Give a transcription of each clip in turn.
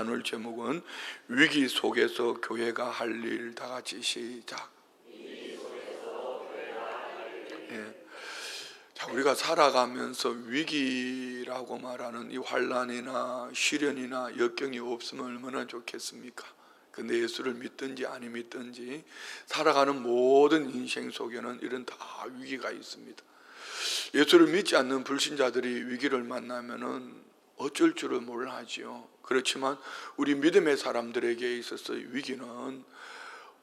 나눌 제목은 위기 속에서 교회가 할 일. 다 같이 시작. 자, 우리가 살아가면서 위기라고 말하는 이 환난이나 시련이나 역경이 없으면 얼마나 좋겠습니까? 근데 예수를 믿든지 안 믿든지 살아가는 모든 인생 속에는 이런 다 위기가 있습니다. 예수를 믿지 않는 불신자들이 위기를 만나면은 어쩔 줄을 몰라 하지요. 그렇지만 우리 믿음의 사람들에게 있어서 위기는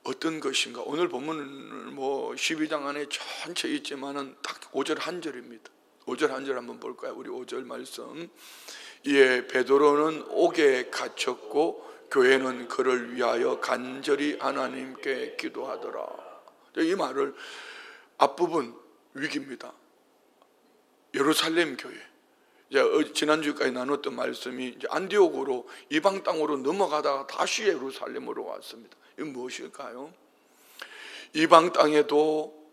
어떤 것인가? 오늘 보면 12장 안에 전체 있지만은 딱 5절 한 절입니다. 5절 한 절 한번 볼까요? 우리 5절 말씀. 이에 베드로는 옥에 갇혔고 교회는 그를 위하여 간절히 하나님께 기도하더라. 이 말을 앞부분 위기입니다. 예루살렘 교회. 지난주까지 나눴던 말씀이 이제 안디옥으로 이방 땅으로 넘어가다가 다시 예루살렘으로 왔습니다. 이건 무엇일까요? 이방 땅에도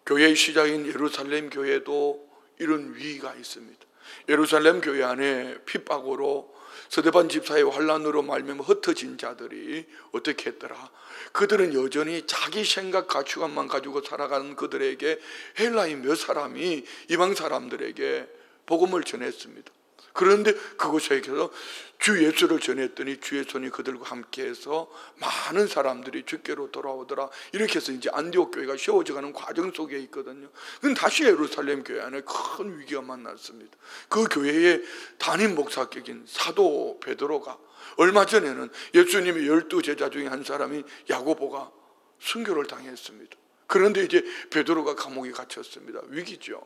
교회의 시작인 예루살렘 교회도 이런 위기가 있습니다. 예루살렘 교회 안에 핍박으로 스데반 집사의 환난으로 말미암아 흩어진 자들이 어떻게 했더라? 그들은 여전히 자기 생각 가치관만 가지고 살아가는 그들에게 헬라인 몇 사람이 이방 사람들에게 복음을 전했습니다. 그런데 그곳에서 주 예수를 전했더니 주의 손이 그들과 함께해서 많은 사람들이 주께로 돌아오더라. 이렇게 해서 이제 안디옥 교회가 세워져가는 과정 속에 있거든요. 그럼 다시 예루살렘 교회 안에 큰 위기가 만났습니다. 그 교회의 담임 목사격인 사도 베드로가 얼마 전에는 예수님의 12제자 중에 한 사람인 야고보가 순교를 당했습니다. 그런데 이제 베드로가 감옥에 갇혔습니다. 위기죠.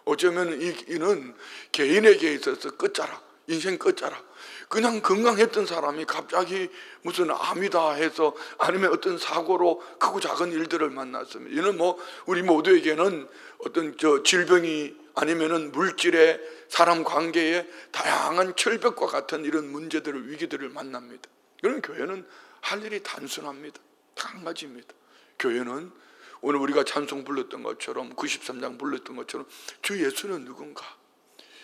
어쩌면 이는 개인에게 있어서 끝자락, 인생 끝자락. 그냥 건강했던 사람이 갑자기 무슨 암이다 해서 아니면 어떤 사고로 크고 작은 일들을 만났습니다. 이는 우리 모두에게는 어떤 질병이 아니면은 물질에 사람 관계에 다양한 철벽과 같은 이런 문제들을 위기들을 만납니다. 그럼 교회는 할 일이 단순합니다. 한 가지입니다. 교회는 오늘 우리가 찬송 불렀던 것처럼 93장 불렀던 것처럼 주 예수는 누군가?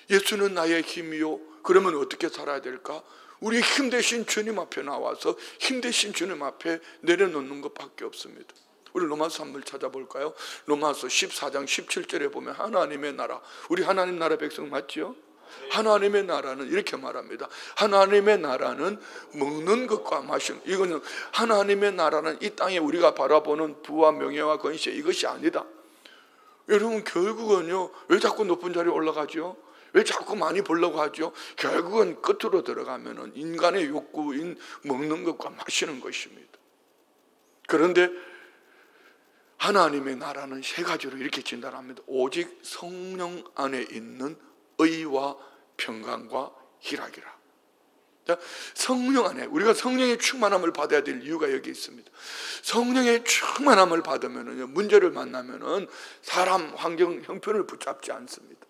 예수는 나의 힘이요. 그러면 어떻게 살아야 될까? 우리 힘 대신 주님 앞에 나와서 힘 대신 주님 앞에 내려놓는 것밖에 없습니다. 우리 로마서 한번 찾아볼까요? 로마서 14장 17절에 보면 하나님의 나라, 우리 하나님 나라 백성 맞지요? 하나님의 나라는 이렇게 말합니다. 하나님의 나라는 먹는 것과 마시는, 이거는 하나님의 나라는 이 땅에 우리가 바라보는 부와 명예와 권세, 이것이 아니다. 여러분, 결국은요, 왜 자꾸 높은 자리에 올라가죠? 왜 자꾸 많이 벌려고 하죠? 결국은 끝으로 들어가면은 인간의 욕구인 먹는 것과 마시는 것입니다. 그런데 하나님의 나라는 세 가지로 이렇게 진단합니다. 오직 성령 안에 있는 의와 평강과 희락이라. 성령 안에, 우리가 성령의 충만함을 받아야 될 이유가 여기 있습니다. 성령의 충만함을 받으면 문제를 만나면 사람, 환경, 형편을 붙잡지 않습니다.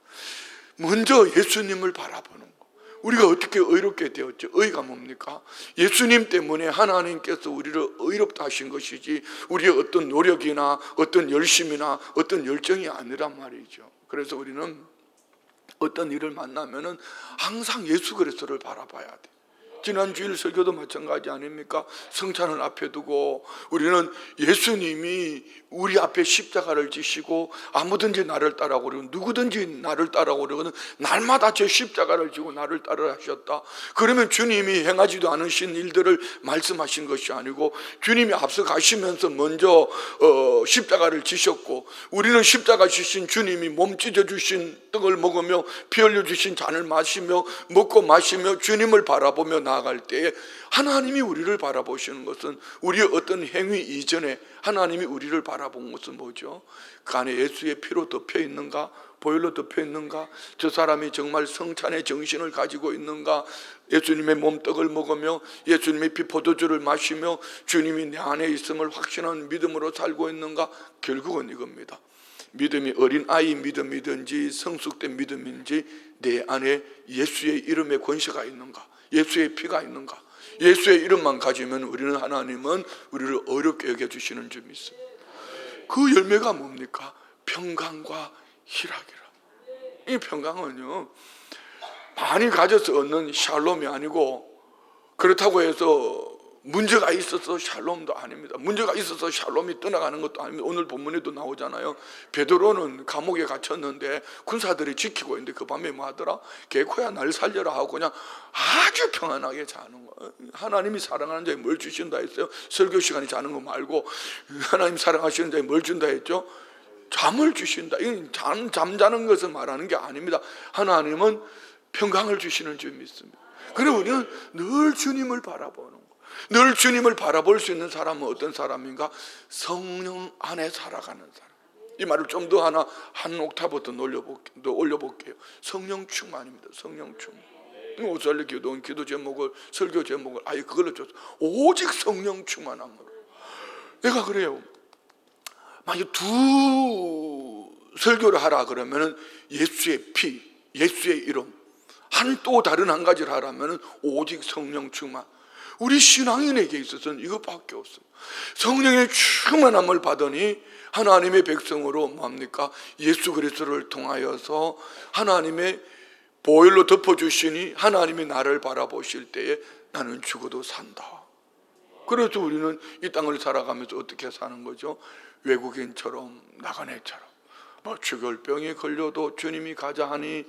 먼저 예수님을 바라보는 거. 우리가 어떻게 의롭게 되었죠? 의가 뭡니까? 예수님 때문에 하나님께서 우리를 의롭다 하신 것이지 우리의 어떤 노력이나 어떤 열심이나 어떤 열정이 아니란 말이죠. 그래서 우리는 어떤 일을 만나면은 항상 예수 그리스도를 바라봐야 돼. 지난 주일 설교도 마찬가지 아닙니까? 성찬을 앞에 두고 우리는 예수님이 우리 앞에 십자가를 지시고 아무든지 나를 따라오고 그러고 누구든지 나를 따라오고 그러고는 날마다 제 십자가를 지고 나를 따르라 하셨다. 그러면 주님이 행하지도 않으신 일들을 말씀하신 것이 아니고 주님이 앞서 가시면서 먼저 십자가를 지셨고 우리는 십자가 지신 주님이 몸 찢어주신 떡을 먹으며 피 흘려주신 잔을 마시며 먹고 마시며 주님을 바라보며 나아갈 때에 하나님이 우리를 바라보시는 것은 우리의 어떤 행위 이전에 하나님이 우리를 바라본 것은 뭐죠? 그 안에 예수의 피로 덮여 있는가? 보혈로 덮여 있는가? 저 사람이 정말 성찬의 정신을 가지고 있는가? 예수님의 몸떡을 먹으며 예수님의 피 포도주를 마시며 주님이 내 안에 있음을 확신하는 믿음으로 살고 있는가? 결국은 이겁니다. 믿음이 어린아이 믿음이든지 성숙된 믿음인지 내 안에 예수의 이름의 권세가 있는가? 예수의 피가 있는가? 예수의 이름만 가지면 우리는 하나님은 우리를 어렵게 여겨주시는 줄 믿습니다. 그 열매가 뭡니까? 평강과 희락이라. 이 평강은요 많이 가져서 얻는 샬롬이 아니고 그렇다고 해서 문제가 있어서 샬롬도 아닙니다. 문제가 있어서 샬롬이 떠나가는 것도 아닙니다. 오늘 본문에도 나오잖아요. 베드로는 감옥에 갇혔는데 군사들이 지키고 있는데 그 밤에 뭐 하더라? 개코야 날 살려라 하고 그냥 아주 평안하게 자는 거예요. 하나님이 사랑하는 자에 뭘 주신다 했어요? 설교 시간에 자는 거 말고 하나님 사랑하시는 자에 뭘 준다 했죠? 잠을 주신다. 이건 잠자는 것을 말하는 게 아닙니다. 하나님은 평강을 주시는 줄 믿습니다. 그리고 우리는 늘 주님을 바라보는 거예요. 늘 주님을 바라볼 수 있는 사람은 어떤 사람인가? 성령 안에 살아가는 사람. 이 말을 좀 더 한 옥타브 더 올려볼게요. 성령 충만입니다. 성령 충만. 오살리 기도 제목을, 설교 제목을 아예 그걸로 줬어. 오직 성령 충만함으로. 내가 그래요. 만약 두 설교를 하라 그러면은 예수의 피, 예수의 이름, 또 다른 한 가지를 하라면은 오직 성령 충만. 우리 신앙인에게 있어서는 이것밖에 없습니다. 성령의 충만함을 받으니 하나님의 백성으로 뭡니까? 예수 그리스도를 통하여서 하나님의 보혈로 덮어주시니 하나님이 나를 바라보실 때에 나는 죽어도 산다. 그래서 우리는 이 땅을 살아가면서 어떻게 사는 거죠? 외국인처럼 나그네처럼 죽을 병에 걸려도 주님이 가자 하니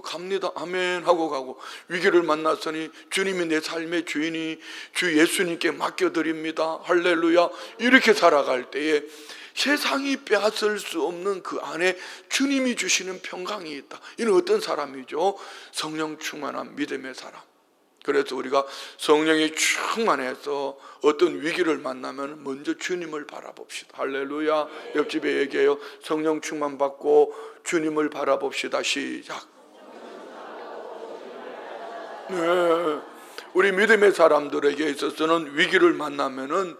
갑니다. 아멘 하고 가고, 위기를 만났으니 주님이 내 삶의 주인이 주 예수님께 맡겨드립니다. 할렐루야. 이렇게 살아갈 때에 세상이 빼앗을 수 없는 그 안에 주님이 주시는 평강이 있다. 이는 어떤 사람이죠? 성령 충만한 믿음의 사람. 그래서 우리가 성령이 충만해서 어떤 위기를 만나면 먼저 주님을 바라봅시다. 할렐루야. 옆집에 얘기해요. 성령 충만 받고 주님을 바라봅시다. 시작. 네. 우리 믿음의 사람들에게 있어서는 위기를 만나면은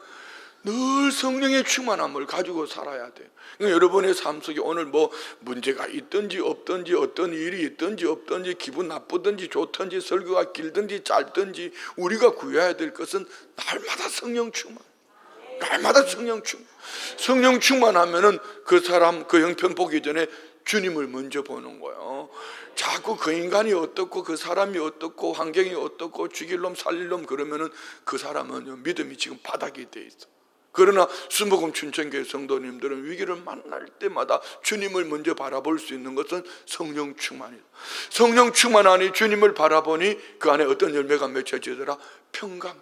늘 성령의 충만함을 가지고 살아야 돼요. 그러니까 여러분의 삶 속에 오늘 문제가 있든지 없든지, 어떤 일이 있든지 없든지, 기분 나쁘든지 좋든지, 설교가 길든지 짧든지, 우리가 구해야 될 것은 날마다 성령 충만. 날마다 성령 충만. 성령 충만하면은 그 사람, 그 형편 보기 전에 주님을 먼저 보는 거예요. 자꾸 그 인간이 어떻고 그 사람이 어떻고 환경이 어떻고 죽일 놈 살릴 놈 그러면은 그 사람은 믿음이 지금 바닥이 돼 있어. 그러나 순복음 춘천교회 성도님들은 위기를 만날 때마다 주님을 먼저 바라볼 수 있는 것은 성령 충만이다. 성령 충만하니 주님을 바라보니 그 안에 어떤 열매가 맺혀지더라? 평강.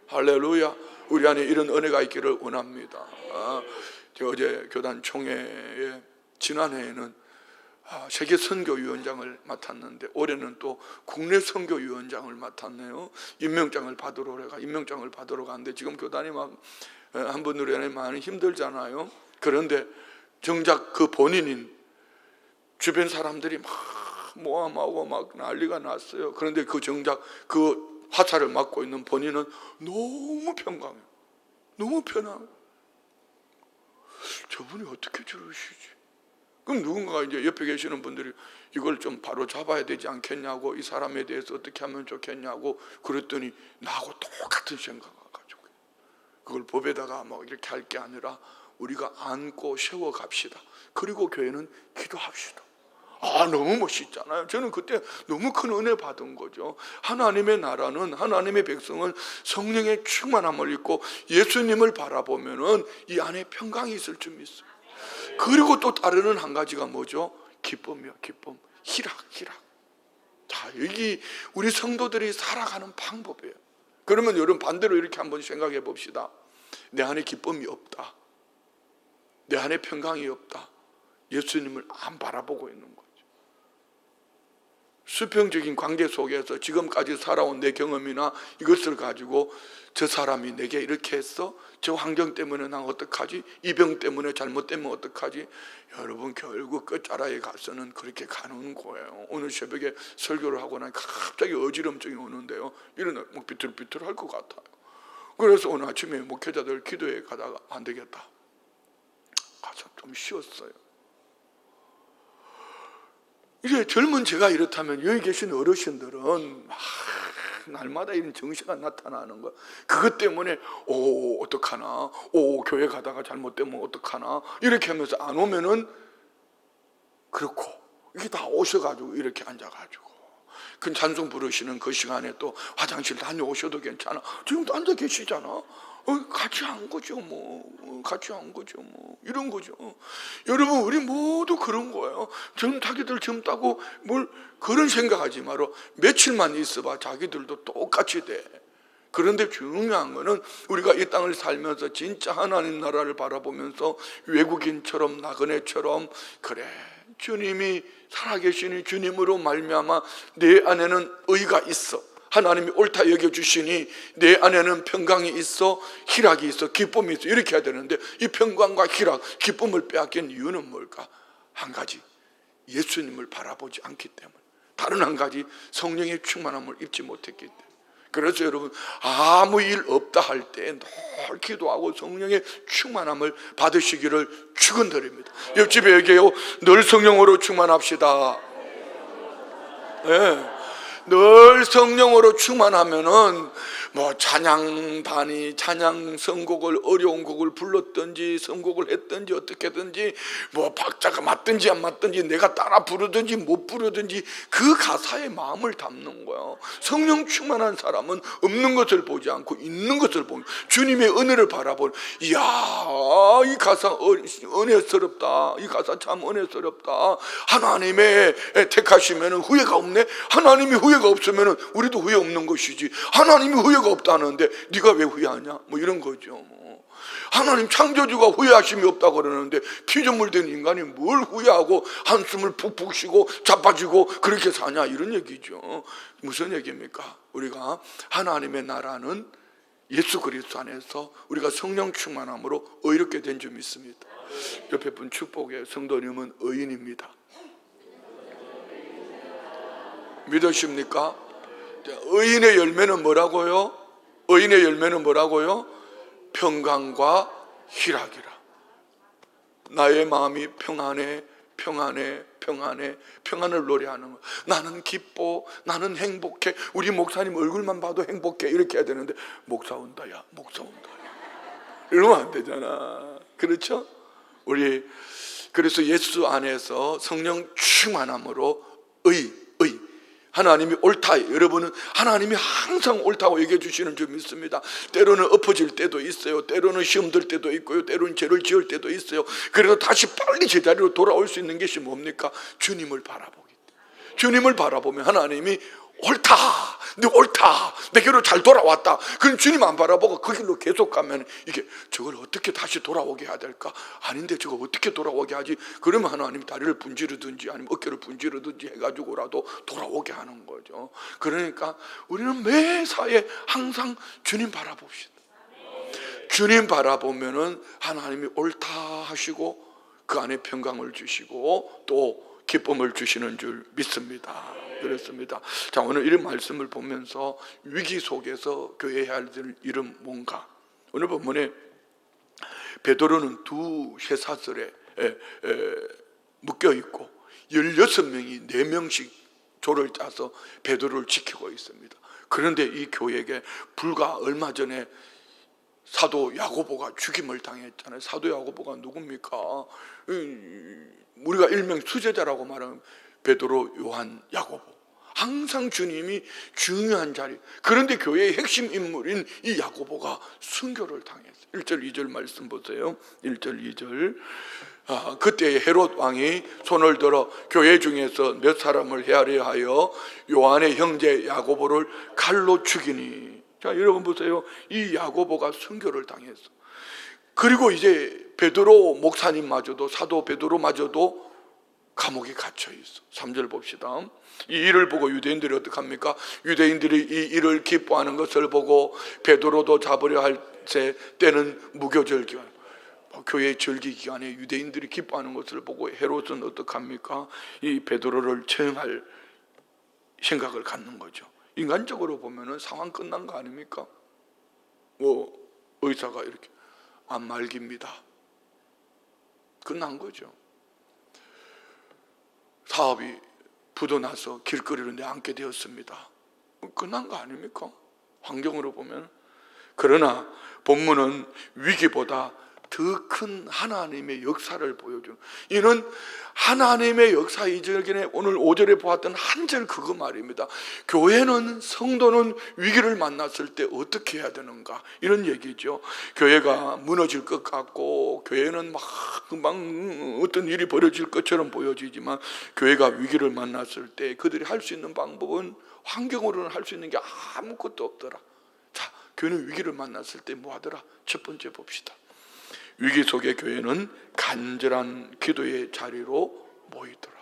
할렐루야. 우리 안에 이런 은혜가 있기를 원합니다. 제가 어제 교단 총회에 지난해에는 세계 선교위원장을 맡았는데 올해는 또 국내 선교위원장을 맡았네요. 임명장을 받으러 가는데 지금 교단이 한 분으로 인해 많이 힘들잖아요. 그런데 정작 그 본인인 주변 사람들이 막 모함하고 막 난리가 났어요. 그런데 정작 그 화살을 맞고 있는 본인은 너무 평강해요. 너무 편하고, 저분이 어떻게 저러시지? 그럼 누군가가 이제 옆에 계시는 분들이 이걸 좀 바로 잡아야 되지 않겠냐고, 이 사람에 대해서 어떻게 하면 좋겠냐고 그랬더니 나하고 똑같은 생각을 가지고, 그걸 법에다가 이렇게 할 게 아니라 우리가 안고 세워 갑시다. 그리고 교회는 기도합시다. 너무 멋있잖아요. 저는 그때 너무 큰 은혜 받은 거죠. 하나님의 나라는, 하나님의 백성은 성령의 충만함을 입고 예수님을 바라보면은 이 안에 평강이 있을 줄 믿습니다. 그리고 또 따르는 한 가지가 뭐죠? 기쁨이요. 기쁨. 희락. 자, 여기 우리 성도들이 살아가는 방법이에요. 그러면 여러분 반대로 이렇게 한번 생각해 봅시다. 내 안에 기쁨이 없다, 내 안에 평강이 없다, 예수님을 안 바라보고 있는 거죠. 수평적인 관계 속에서 지금까지 살아온 내 경험이나 이것을 가지고 저 사람이 내게 이렇게 했어? 저 환경 때문에 난 어떡하지? 이 병 때문에 잘못되면 어떡하지? 여러분, 결국 끝자락에 가서는 그렇게 가는 거예요. 오늘 새벽에 설교를 하고 나니 갑자기 어지럼증이 오는데요, 이런 비틀비틀할 것 같아요. 그래서 오늘 아침에 목회자들 기도회 가다가 안 되겠다, 가서 좀 쉬었어요. 이제 젊은 제가 이렇다면 여기 계신 어르신들은 날마다 이런 정시가 나타나는 거야. 그것 때문에 어떡하나, 교회 가다가 잘못되면 어떡하나, 이렇게 하면서 안 오면은 그렇고, 이게 다 오셔가지고 이렇게 앉아가지고 그 찬송 부르시는 그 시간에 또 화장실 다녀오셔도 괜찮아. 지금도 앉아 계시잖아. 같이 한 거죠 뭐. 같이 한 거죠 뭐. 이런 거죠. 여러분, 우리 모두 그런 거예요. 자기들 젊다고 뭘 그런 생각하지 마라. 며칠만 있어봐 자기들도 똑같이 돼. 그런데 중요한 거는 우리가 이 땅을 살면서 진짜 하나님 나라를 바라보면서 외국인처럼 나그네처럼, 그래, 주님이 살아계시니 주님으로 말미암아 내 안에는 의가 있어, 하나님이 옳다 여겨주시니 내 안에는 평강이 있어, 희락이 있어, 기쁨이 있어, 이렇게 해야 되는데 이 평강과 희락, 기쁨을 빼앗긴 이유는 뭘까? 한 가지, 예수님을 바라보지 않기 때문에. 다른 한 가지, 성령의 충만함을 입지 못했기 때문에. 그래서 여러분, 아무 일 없다 할 때 늘 기도하고 성령의 충만함을 받으시기를 축원드립니다. 옆집에 얘기해요. 늘 성령으로 충만합시다. 네. 늘 성령으로 충만하면은 뭐 찬양단이 찬양 선곡을, 어려운 곡을 불렀든지 선곡을 했든지 어떻게든지, 뭐 박자가 맞든지 안 맞든지, 내가 따라 부르든지 못 부르든지 그 가사에 마음을 담는 거예요. 성령 충만한 사람은 없는 것을 보지 않고 있는 것을 보는, 주님의 은혜를 바라보는, 이야, 이 가사 은혜스럽다, 이 가사 참 은혜스럽다, 하나님의 택하시면 후회가 없네. 하나님이 후회가 없으면 우리도 후회 없는 것이지. 하나님이 후회가 없다는데 네가 왜 후회하냐, 뭐 이런 거죠. 하나님 창조주가 후회하심이 없다고 그러는데 피조물 된 인간이 뭘 후회하고 한숨을 푹푹 쉬고 자빠지고 그렇게 사냐, 이런 얘기죠. 무슨 얘기입니까? 우리가 하나님의 나라는 예수 그리스도 안에서 우리가 성령 충만함으로 의롭게 된 줄 믿습니다. 옆에 분 축복해. 성도님은 의인입니다. 믿으십니까? 의인의 열매는 뭐라고요? 의인의 열매는 뭐라고요? 평강과 희락이라. 나의 마음이 평안해, 평안해, 평안해, 평안을 노래하는 거. 나는 기뻐, 나는 행복해. 우리 목사님 얼굴만 봐도 행복해, 이렇게 해야 되는데 목사 온다, 야, 목사 온다, 이러면 안 되잖아. 그렇죠? 우리 그래서 예수 안에서 성령 충만함으로 의 하나님이 옳다. 여러분은 하나님이 항상 옳다고 얘기해 주시는 줄 믿습니다. 때로는 엎어질 때도 있어요. 때로는 시험 들 때도 있고요. 때로는 죄를 지을 때도 있어요. 그래서 다시 빨리 제자리로 돌아올 수 있는 것이 뭡니까? 주님을 바라보기. 주님을 바라보면 하나님이 옳다, 네 옳다, 내게로 잘 돌아왔다. 그럼 주님 안 바라보고 그 길로 계속 가면 이게 저걸 어떻게 다시 돌아오게 해야 될까? 아닌데 저거 어떻게 돌아오게 하지? 그러면 하나님이 다리를 분지르든지 아니면 어깨를 분지르든지 해가지고라도 돌아오게 하는 거죠. 그러니까 우리는 매사에 항상 주님 바라봅시다. 주님 바라보면은 하나님이 옳다 하시고 그 안에 평강을 주시고 또 기쁨을 주시는 줄 믿습니다. 그렇습니다. 자, 오늘 이런 말씀을 보면서 위기 속에서 교회 해야 될 일은 뭔가? 오늘 본문에 베드로는 두 쇠사슬에 묶여 있고 16명이 4명씩 조를 짜서 베드로를 지키고 있습니다. 그런데 이 교회에 불과 얼마 전에 사도 야고보가 죽임을 당했잖아요. 사도 야고보가 누굽니까? 우리가 일명 수제자라고 말하는 베드로, 요한, 야고보. 항상 주님이 중요한 자리. 그런데 교회의 핵심 인물인 이 야고보가 순교를 당했어요. 1절 2절 말씀 보세요. 1절 2절. 그때 헤롯 왕이 손을 들어 교회 중에서 몇 사람을 헤아려 하여 요한의 형제 야고보를 칼로 죽이니. 자, 여러분 보세요. 이 야고보가 순교를 당했어. 그리고 이제 베드로 목사님마저도, 사도 베드로마저도 감옥에 gat혀 있어. 3절 봅시다. 이 일을 보고 유대인들이 어떡합니까? 유대인들이 이 일을 기뻐하는 것을 보고 베드로도 잡으려 할 때는 무교절 기간, 교회의 절기 기간에 유대인들이 기뻐하는 것을 보고 헤롯은 어떡합니까? 이 베드로를 처형할 생각을 갖는 거죠. 인간적으로 보면은 상황 끝난 거 아닙니까? 뭐 의사가 이렇게 안 말깁니다. 끝난 거죠. 사업이 부도나서 길거리로 내앉게 되었습니다. 끝난 거 아닙니까? 환경으로 보면. 그러나 본문은 위기보다 더 큰 하나님의 역사를 보여주는, 이는 하나님의 역사 이전에 오늘 5절에 보았던 한 절 그거 말입니다. 교회는, 성도는 위기를 만났을 때 어떻게 해야 되는가, 이런 얘기죠. 교회가 무너질 것 같고 교회는 막 금방 어떤 일이 벌어질 것처럼 보여지지만, 교회가 위기를 만났을 때 그들이 할 수 있는 방법은, 환경으로는 할 수 있는 게 아무것도 없더라. 자, 교회는 위기를 만났을 때 뭐 하더라? 첫 번째 봅시다. 위기 속에 교회는 간절한 기도의 자리로 모이더라.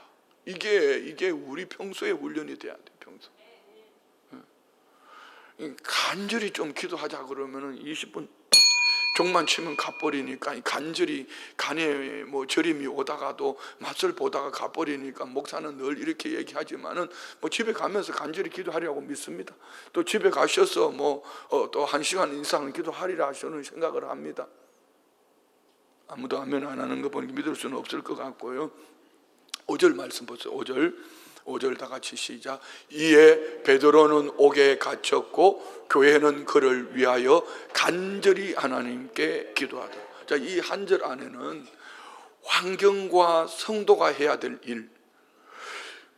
이게 우리 평소에 훈련이 돼야 돼. 평소 간절히 좀 기도하자 그러면은 20분 종만 치면 가버리니까, 간절히 간에 뭐 저림이 오다가도 맛을 보다가 가버리니까, 목사는 늘 이렇게 얘기하지만은 뭐 집에 가면서 간절히 기도하려고 믿습니다. 또 집에 가셔서 또 1시간 이상 기도하리라 저는 생각을 합니다. 아무도 아멘 안 하는 거 보니까 믿을 수는 없을 것 같고요. 5절 말씀 보세요. 5절 다 같이 시작. 이에 베드로는 옥에 갇혔고 교회는 그를 위하여 간절히 하나님께 기도하다. 자, 이 한 절 안에는 환경과 성도가 해야 될 일,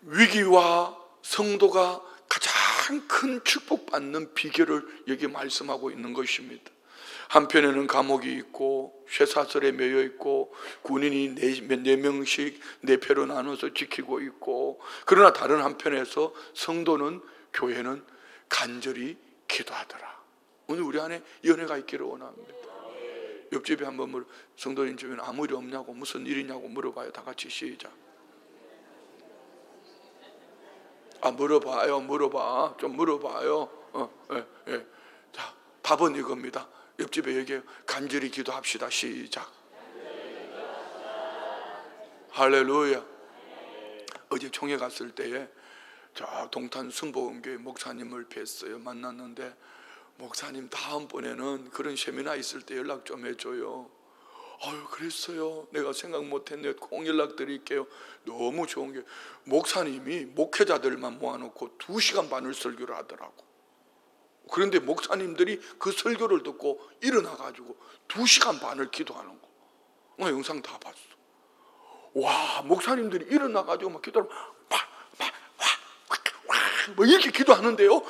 위기와 성도가 가장 큰 축복받는 비결을 여기 말씀하고 있는 것입니다. 한편에는 감옥이 있고 쇠사슬에 매여 있고 군인이 4명씩 4패로 나눠서 지키고 있고, 그러나 다른 한편에서 성도는, 교회는 간절히 기도하더라. 오늘 우리 안에 연애가 있기를 원합니다. 옆집에 한번 성도님 주변에 아무 일 없냐고, 무슨 일이냐고 물어봐요. 다 같이 시작. 물어봐. 좀 물어봐요. 예. 자, 답은 이겁니다. 옆집에 얘기해요. 간절히 기도합시다. 시작. 할렐루야. 어제 총회 갔을 때에 저 동탄 승복음교회 목사님을 뵀어요. 만났는데, 목사님 다음번에는 그런 세미나 있을 때 연락 좀 해줘요. 그랬어요. 내가 생각 못했네. 꼭 연락드릴게요. 너무 좋은 게, 목사님이 목회자들만 모아놓고 2시간 반을 설교를 하더라고. 그런데 목사님들이 그 설교를 듣고 일어나가지고 2시간 반을 기도하는 거. 나 영상 다 봤어. 와, 목사님들이 일어나가지고 막 기도를 뭐 이렇게 기도하는데요,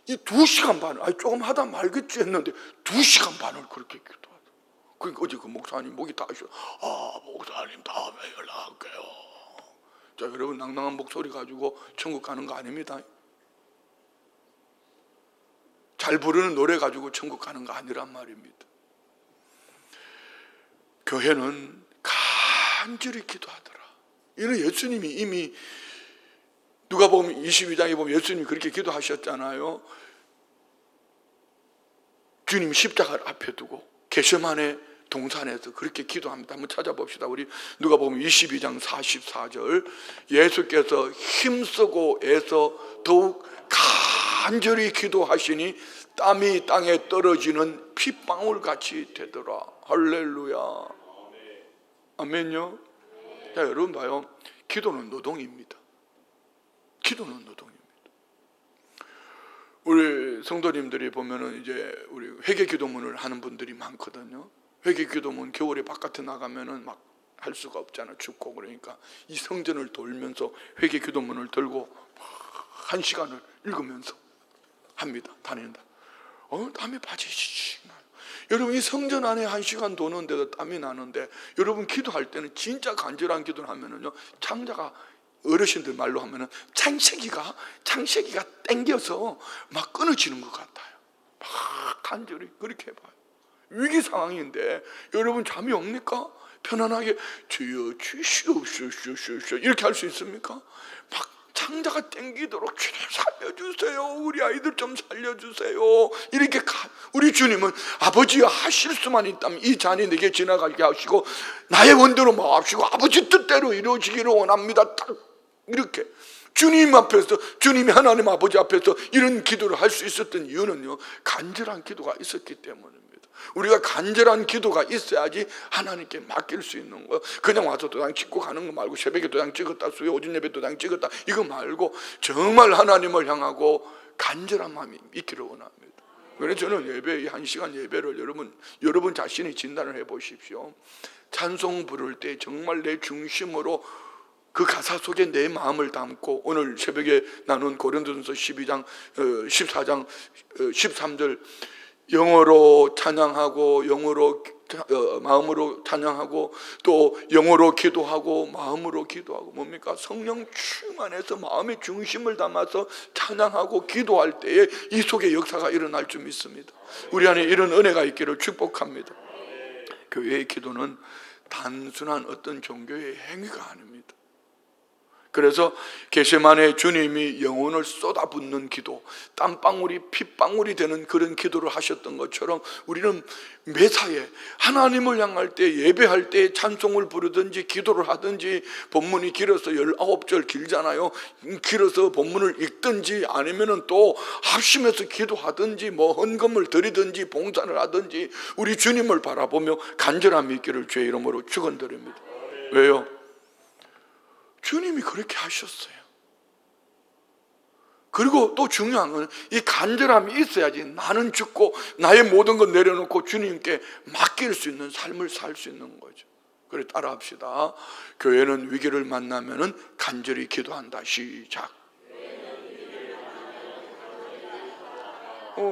이 2시간 반을, 조금 하다 말겠지 했는데 2시간 반을 그렇게 기도하더라고. 그러니까 어제 그 목사님 목이 다셔. 목사님 다음에 연락할게요. 자, 여러분, 낭낭한 목소리 가지고 천국 가는 거 아닙니다. 잘 부르는 노래 가지고 천국 가는 거 아니란 말입니다. 교회는 간절히 기도하더라. 이는 예수님이 이미 누가복음 22장에 보면 예수님이 그렇게 기도하셨잖아요. 주님 십자가를 앞에 두고 겟세마네 동산에서 그렇게 기도합니다. 한번 찾아봅시다. 우리 누가복음 22장 44절. 예수께서 힘쓰고 애써 더욱 간절히 기도하시니 땀이 땅에 떨어지는 핏방울 같이 되더라. 할렐루야. 아멘요. 자, 여러분 봐요. 기도는 노동입니다. 기도는 노동입니다. 우리 성도님들이 보면은 이제 우리 회개 기도문을 하는 분들이 많거든요. 회개 기도문 겨울에 바깥에 나가면은 막 할 수가 없잖아. 춥고. 그러니까 이 성전을 돌면서 회개 기도문을 들고 1시간을 읽으면서 합니다. 다닌다. 땀이 바지직 나요. 여러분, 이 성전 안에 1시간 도는데도 땀이 나는데, 여러분 기도할 때는 진짜 간절한 기도를 하면은요, 창자가, 어르신들 말로 하면은 창세기가 땡겨서 막 끊어지는 것 같아요. 막 간절히 그렇게 봐요. 위기 상황인데 여러분 잠이 옵니까? 편안하게 주여 주시옵소서 이렇게 할 수 있습니까? 막 창자가 땡기도록 주님 살려주세요. 우리 아이들 좀 살려주세요. 이렇게 우리 주님은 아버지여 하실 수만 있다면 이 잔이 내게 지나가게 하시고 나의 원대로 마옵시고 아버지 뜻대로 이루어지기를 원합니다. 딱 이렇게 주님 앞에서, 주님이 하나님 아버지 앞에서 이런 기도를 할 수 있었던 이유는요, 간절한 기도가 있었기 때문입니다. 우리가 간절한 기도가 있어야지 하나님께 맡길 수 있는 거예요. 그냥 와서 도장 찍고 가는 거 말고, 새벽에 도장 찍었다, 수요 오전 예배 도장 찍었다, 이거 말고 정말 하나님을 향하고 간절한 마음이 있기를 원합니다. 그래서 저는 예배, 1시간 예배를 여러분 자신이 진단을 해 보십시오. 찬송 부를 때 정말 내 중심으로 그 가사 속에 내 마음을 담고, 오늘 새벽에 나눈 고린도전서 12장 14장 13절 영어로 찬양하고, 영어로 마음으로 찬양하고, 또 영어로 기도하고 마음으로 기도하고, 뭡니까? 성령 충만해서 마음의 중심을 담아서 찬양하고 기도할 때에 이 속에 역사가 일어날 줄 믿습니다. 우리 안에 이런 은혜가 있기를 축복합니다. 교회의 기도는 단순한 어떤 종교의 행위가 아닙니다. 그래서 겟세마네 주님이 영혼을 쏟아붓는 기도, 땀방울이 핏방울이 되는 그런 기도를 하셨던 것처럼 우리는 매사에 하나님을 향할 때, 예배할 때 찬송을 부르든지 기도를 하든지, 본문이 길어서 19절 길잖아요. 길어서 본문을 읽든지 아니면은 또 합심해서 기도하든지 뭐 헌금을 드리든지 봉사를 하든지 우리 주님을 바라보며 간절함이 있기를 주의 이름으로 축원드립니다. 왜요? 주님이 그렇게 하셨어요. 그리고 또 중요한 건 이 간절함이 있어야지 나는 죽고 나의 모든 것 내려놓고 주님께 맡길 수 있는 삶을 살 수 있는 거죠. 그래, 따라합시다. 교회는 위기를 만나면은 간절히 기도한다. 시작.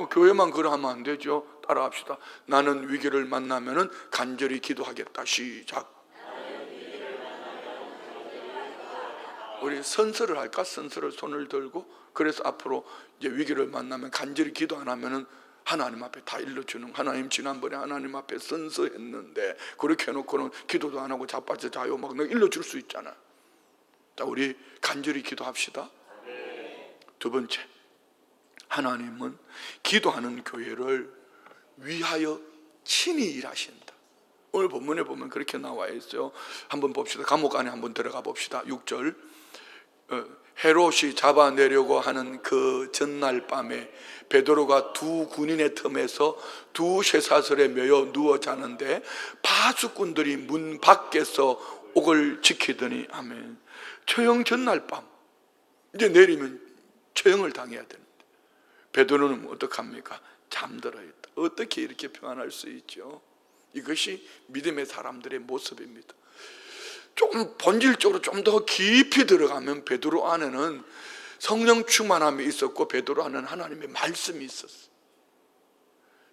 교회만 그러면 안 되죠. 따라합시다. 나는 위기를 만나면은 간절히 기도하겠다. 시작. 우리 선서를 할까? 선서를 손을 들고, 그래서 앞으로 이제 위기를 만나면 간절히 기도 안 하면은 하나님 앞에 다 일러주는, 하나님 지난번에 하나님 앞에 선서했는데 그렇게 해놓고는 기도도 안 하고 자빠져 자요 막 일러줄 수 있잖아. 자, 우리 간절히 기도합시다. 두 번째, 하나님은 기도하는 교회를 위하여 친히 일하신다. 오늘 본문에 보면 그렇게 나와 있어요. 한번 봅시다. 감옥 안에 한번 들어가 봅시다. 6절. 헤롯이 잡아내려고 하는 그 전날 밤에 베드로가 두 군인의 틈에서 두 쇠사슬에 매여 누워 자는데 파수꾼들이 문 밖에서 옥을 지키더니, 아멘. 처형 전날 밤, 이제 내리면 처형을 당해야 되는데 베드로는 어떡합니까? 잠들어 있다. 어떻게 이렇게 평안할 수 있죠? 이것이 믿음의 사람들의 모습입니다. 조금 본질적으로 좀 더 깊이 들어가면 베드로 안에는 성령 충만함이 있었고, 베드로 안에는 하나님의 말씀이 있었어요.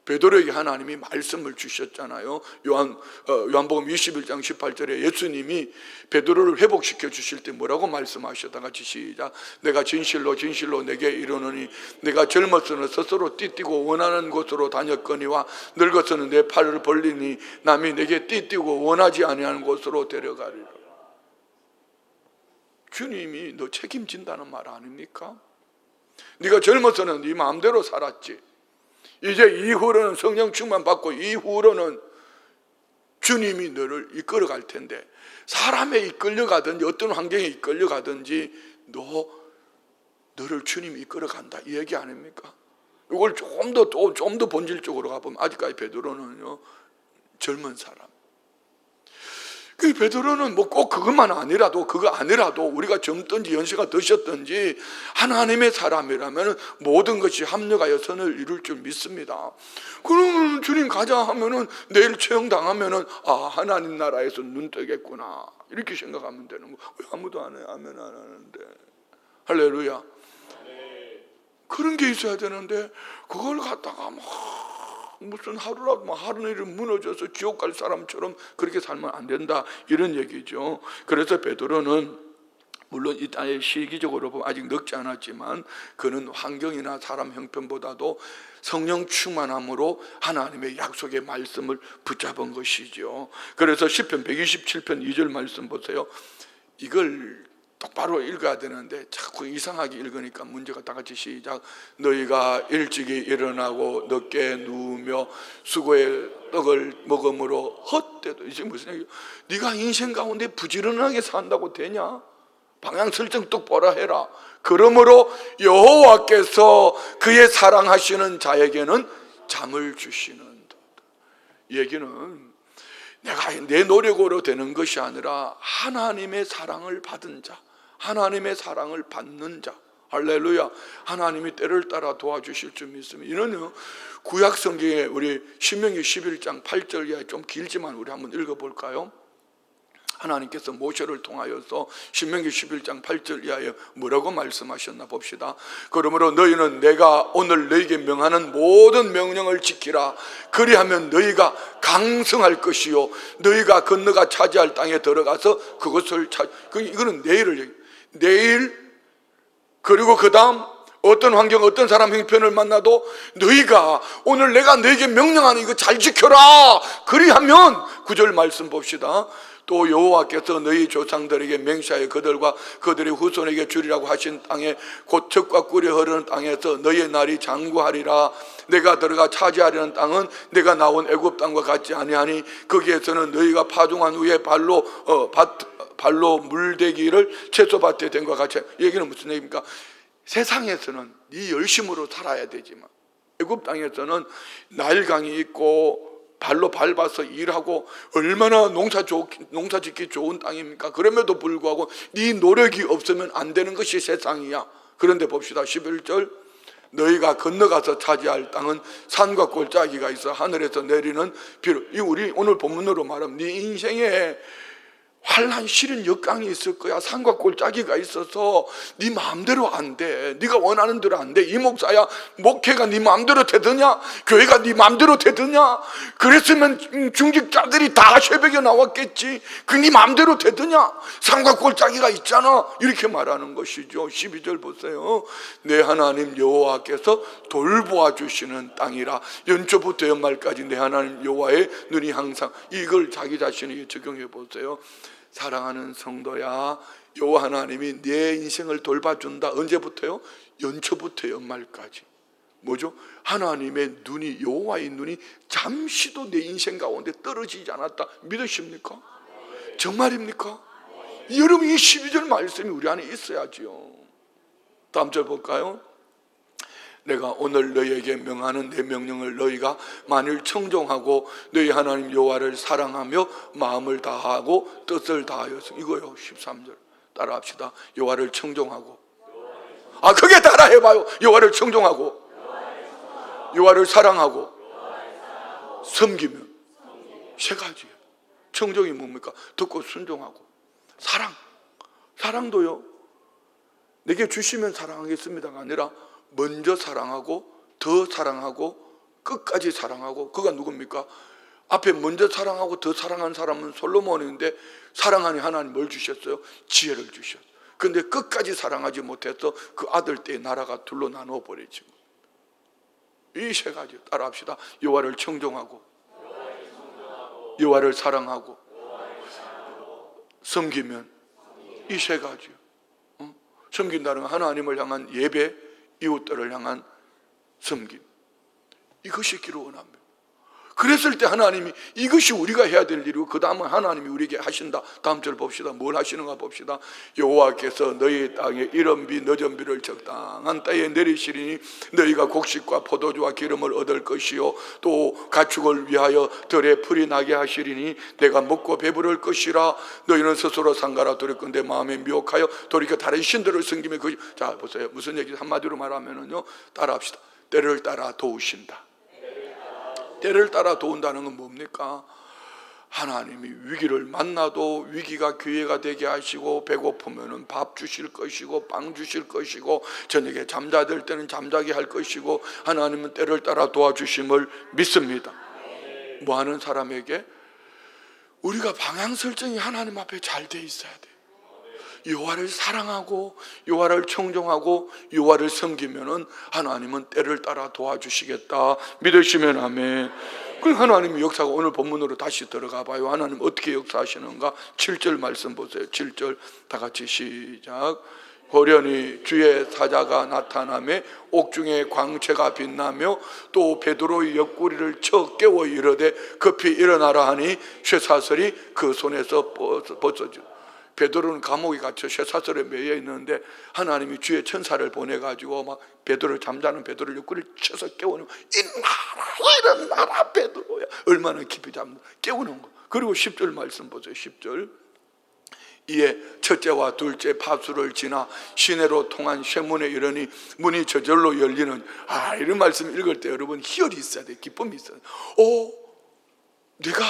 베드로에게 하나님이 말씀을 주셨잖아요. 요한복음 21장 18절에 예수님이 베드로를 회복시켜 주실 때 뭐라고 말씀하셨다? 같이 시작. 내가 진실로 진실로 내게 이르노니 내가 젊어서는 스스로 띠뛰고 원하는 곳으로 다녔거니와 늙어서는 내 팔을 벌리니 남이 내게 띠뛰고 원하지 아니하는 곳으로 데려가리라. 주님이 너 책임진다는 말 아닙니까? 네가 젊어서는 네 마음대로 살았지. 이제 이후로는 성령 충만 받고 이후로는 주님이 너를 이끌어 갈 텐데, 사람에 이끌려 가든지 어떤 환경에 이끌려 가든지 너를 주님이 이끌어 간다, 이 얘기 아닙니까? 이걸 좀 더 본질적으로 가보면 아직까지 베드로는요 젊은 사람. 그 베드로는 뭐 꼭 그것만 아니라도, 그거 아니라도 우리가 젊든지 연세가 드셨든지 하나님의 사람이라면 모든 것이 합력하여 선을 이룰 줄 믿습니다. 그러면 주님 가자 하면은 내일 처형당하면은 하나님 나라에서 눈 뜨겠구나 이렇게 생각하면 되는 거. 왜 아무도 안 해? 아멘 안 하는데. 할렐루야. 그런 게 있어야 되는데 그걸 갖다가 무슨 하루라도 하루일을 무너져서 지옥 갈 사람처럼 그렇게 살면 안 된다, 이런 얘기죠. 그래서 베드로는 물론 이 땅에 시기적으로 보면 아직 늙지 않았지만 그는 환경이나 사람 형편보다도 성령 충만함으로 하나님의 약속의 말씀을 붙잡은 것이죠. 그래서 시편 127편 2절 말씀 보세요. 이걸 똑바로 읽어야 되는데 자꾸 이상하게 읽으니까 문제가 다 같이 시작. 너희가 일찍이 일어나고 늦게 누우며 수고의 떡을 먹음으로 헛되도. 이게 무슨 얘기야? 네가 인생 가운데 부지런하게 산다고 되냐? 방향 설정 똑바로 해라. 그러므로 여호와께서 그의 사랑하시는 자에게는 잠을 주시는도다. 이 얘기는 내가 내 노력으로 되는 것이 아니라 하나님의 사랑을 받은 자, 하나님의 사랑을 받는 자, 할렐루야. 하나님이 때를 따라 도와주실 줄 믿습니다. 이는요, 구약 성경에 우리 신명기 11장 8절 이하에 좀 길지만 우리 한번 읽어볼까요? 하나님께서 모세를 통하여서 신명기 11장 8절 이하에 뭐라고 말씀하셨나 봅시다. 그러므로 너희는 내가 오늘 너희에게 명하는 모든 명령을 지키라. 그리하면 너희가 강성할 것이요 너희가 건너가 차지할 땅에 들어가서 그것을 이거는 내일 그리고 그 다음 어떤 환경 어떤 사람 형편을 만나도 너희가 오늘 내가 너희에게 명령하는 이거 잘 지켜라. 그리하면 9절 말씀 봅시다. 또 여호와께서 너희 조상들에게 맹세하여 그들과 그들의 후손에게 주리라고 하신 땅에 곧 젖과 꿀이 흐르는 땅에서 너희의 날이 장구하리라. 내가 들어가 차지하려는 땅은 내가 나온 애굽 땅과 같지 아니하니 거기에서는 너희가 파종한 후에 발로 물대기를 채소밭에 된 것 같이. 얘기는 무슨 얘기입니까? 세상에서는 네 열심으로 살아야 되지만 애굽 땅에서는 나일강이 있고 발로 밟아서 일하고 얼마나 농사 짓기 좋은 땅입니까? 그럼에도 불구하고 네 노력이 없으면 안 되는 것이 세상이야. 그런데 봅시다. 11절 너희가 건너가서 차지할 땅은 산과 골짜기가 있어 하늘에서 내리는 비로. 이 우리 오늘 본문으로 말하면 네 인생에 환난 싫은 역강이 있을 거야. 산과 골짜기가 있어서 네 마음대로 안 돼. 네가 원하는 대로 안 돼. 이 목사야 목회가 네 마음대로 되더냐? 교회가 네 마음대로 되더냐? 그랬으면 중직자들이 다 새벽에 나왔겠지. 그 네 마음대로 되더냐? 산과 골짜기가 있잖아. 이렇게 말하는 것이죠. 12절 보세요. 내 하나님 여호와께서 돌보아 주시는 땅이라. 연초부터 연말까지 내 하나님 여호와의 눈이 항상. 이걸 자기 자신에게 적용해 보세요. 사랑하는 성도야, 여호와 하나님이 내 인생을 돌봐준다. 언제부터요? 연초부터 연말까지. 뭐죠? 하나님의 눈이, 여호와의 눈이 잠시도 내 인생 가운데 떨어지지 않았다. 믿으십니까? 정말입니까? 여러분, 이 12절 말씀이 우리 안에 있어야지요. 다음 절 볼까요? 내가 오늘 너희에게 명하는 내 명령을 너희가 만일 청종하고 너희 하나님 여호와를 사랑하며 마음을 다하고 뜻을 다하여서. 이거요. 13절 따라합시다. 여호와를 청종하고. 그게 따라해봐요. 여호와를 청종하고, 여호와를 사랑하고, 섬기면. 세 가지예요. 청종이 뭡니까? 듣고 순종하고. 사랑도요, 내게 주시면 사랑하겠습니다가 아니라 먼저 사랑하고, 더 사랑하고, 끝까지 사랑하고. 그가 누굽니까? 앞에 먼저 사랑하고 더 사랑하는 사람은 솔로몬인데, 사랑하니 하나님 뭘 주셨어요? 지혜를 주셨어요. 근데 끝까지 사랑하지 못해서 그 아들 때의 나라가 둘로 나누어 버리죠. 이 세 가지 따라합시다. 여호와를 청종하고, 여호와를 사랑하고, 섬기면. 이 세 가지요. 섬긴다는 건 하나님을 향한 예배, 이웃들을 향한 섬김. 이것이 있기를 원합니다. 그랬을 때 하나님이 이것이 우리가 해야 될 일이고, 그 다음은 하나님이 우리에게 하신다. 다음 절 봅시다. 뭘 하시는가 봅시다. 여호와께서 너희 땅에 이른비 늦은 비를 적당한 때에 내리시리니 너희가 곡식과 포도주와 기름을 얻을 것이요 또 가축을 위하여 들에 풀이 나게 하시리니 내가 먹고 배부를 것이라. 너희는 스스로 상가라 돌이건대 마음에 미혹하여 돌이켜 다른 신들을 섬기며. 자 보세요. 무슨 얘기? 한마디로 말하면은요, 따라합시다. 때를 따라 도우신다. 때를 따라 도운다는 건 뭡니까? 하나님이 위기를 만나도 위기가 기회가 되게 하시고, 배고프면 밥 주실 것이고, 빵 주실 것이고, 저녁에 잠자들 때는 잠자게 할 것이고, 하나님은 때를 따라 도와주심을 믿습니다. 뭐 하는 사람에게? 우리가 방향 설정이 하나님 앞에 잘 돼 있어야 돼요. 여호와를 사랑하고, 여호와를 청종하고, 여호와를 섬기면은 하나님은 때를 따라 도와주시겠다. 믿으시면 아멘. 그럼 하나님의 역사가 오늘 본문으로 다시 들어가 봐요. 하나님 어떻게 역사하시는가? 7절 말씀 보세요. 7절 다 같이 시작. 호련히 주의 사자가 나타나며 옥중에 광채가 빛나며 또 베드로의 옆구리를 쳐 깨워 이르되 급히 일어나라 하니 쇠사슬이 그 손에서 벗어져. 베드로는 감옥에 갇혀 쇠사슬에 매여 있는데 하나님이 주의 천사를 보내가지고 막 베드로를, 잠자는 베드로를 옆구리를 쳐서 깨우는 거야. 일어나라 베드로야. 얼마나 깊이 깨우는 거. 그리고 10절 말씀 보세요. 10절 이에 첫째와 둘째 파수를 지나 시내로 통한 쇠문에 이르니 문이 저절로 열리는, 이런 말씀 읽을 때 여러분 희열이 있어야 돼. 기쁨이 있어야 돼. 내가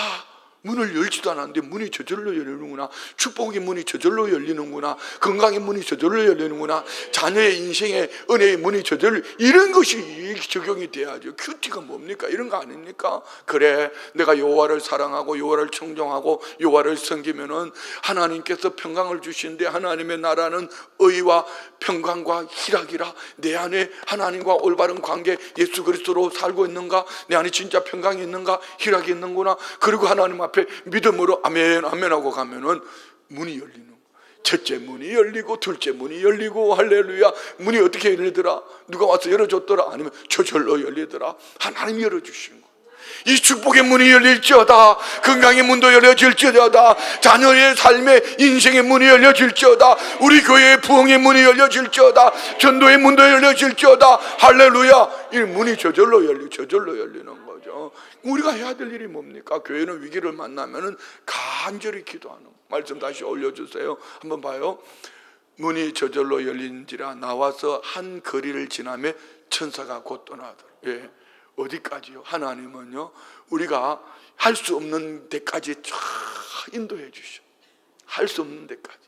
문을 열지도 않았는데 문이 저절로 열리는구나. 축복의 문이 저절로 열리는구나. 건강의 문이 저절로 열리는구나. 자녀의 인생의 은혜의 문이 저절로, 이런 것이 적용이 돼야죠. 큐티가 뭡니까? 이런 거 아닙니까? 그래, 내가 여호와를 사랑하고 여호와를 청종하고 여호와를 섬기면은 하나님께서 평강을 주시는데, 하나님의 나라는 의와 평강과 희락이라. 내 안에 하나님과 올바른 관계, 예수 그리스도로 살고 있는가? 내 안에 진짜 평강이 있는가? 희락이 있는구나. 그리고 하나님 앞에 믿음으로 아멘 아멘 하고 가면은 문이 열리는 거예요. 첫째 문이 열리고 둘째 문이 열리고, 할렐루야. 문이 어떻게 열리더라? 누가 와서 열어줬더라? 아니면 저절로 열리더라? 하나님이 열어주신 거예요. 이 축복의 문이 열릴지어다. 건강의 문도 열려질지어다. 자녀의 삶의 인생의 문이 열려질지어다. 우리 교회의 부흥의 문이 열려질지어다. 전도의 문도 열려질지어다. 할렐루야. 이 문이 저절로 열리는 거죠. 우리가 해야 될 일이 뭡니까? 교회는 위기를 만나면은 간절히 기도하는 거. 말씀 다시 올려주세요. 한번 봐요. 문이 저절로 열린지라 나와서 한 거리를 지나며 천사가 곧 떠나더라. 예. 어디까지요? 하나님은요, 우리가 할 수 없는 데까지 쫙 인도해 주셔. 할 수 없는 데까지.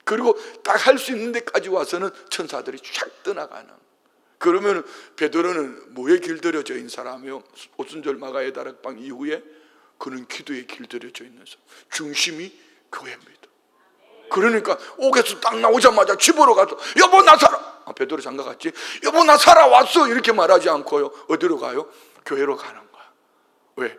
그리고 딱 할 수 있는 데까지 와서는 천사들이 쫙 떠나가는. 그러면 베드로는 뭐에 길들여져 있는 사람이요? 오순절 마가의 다락방 이후에 그는 기도에 길들여져 있는 사람. 중심이 교회입니다. 그러니까 옥에서 딱 나오자마자 집으로 가서 여보 나 살아. 베드로 장가 갔지. 여보 나 살아왔어. 이렇게 말하지 않고요. 어디로 가요? 교회로 가는 거야. 왜?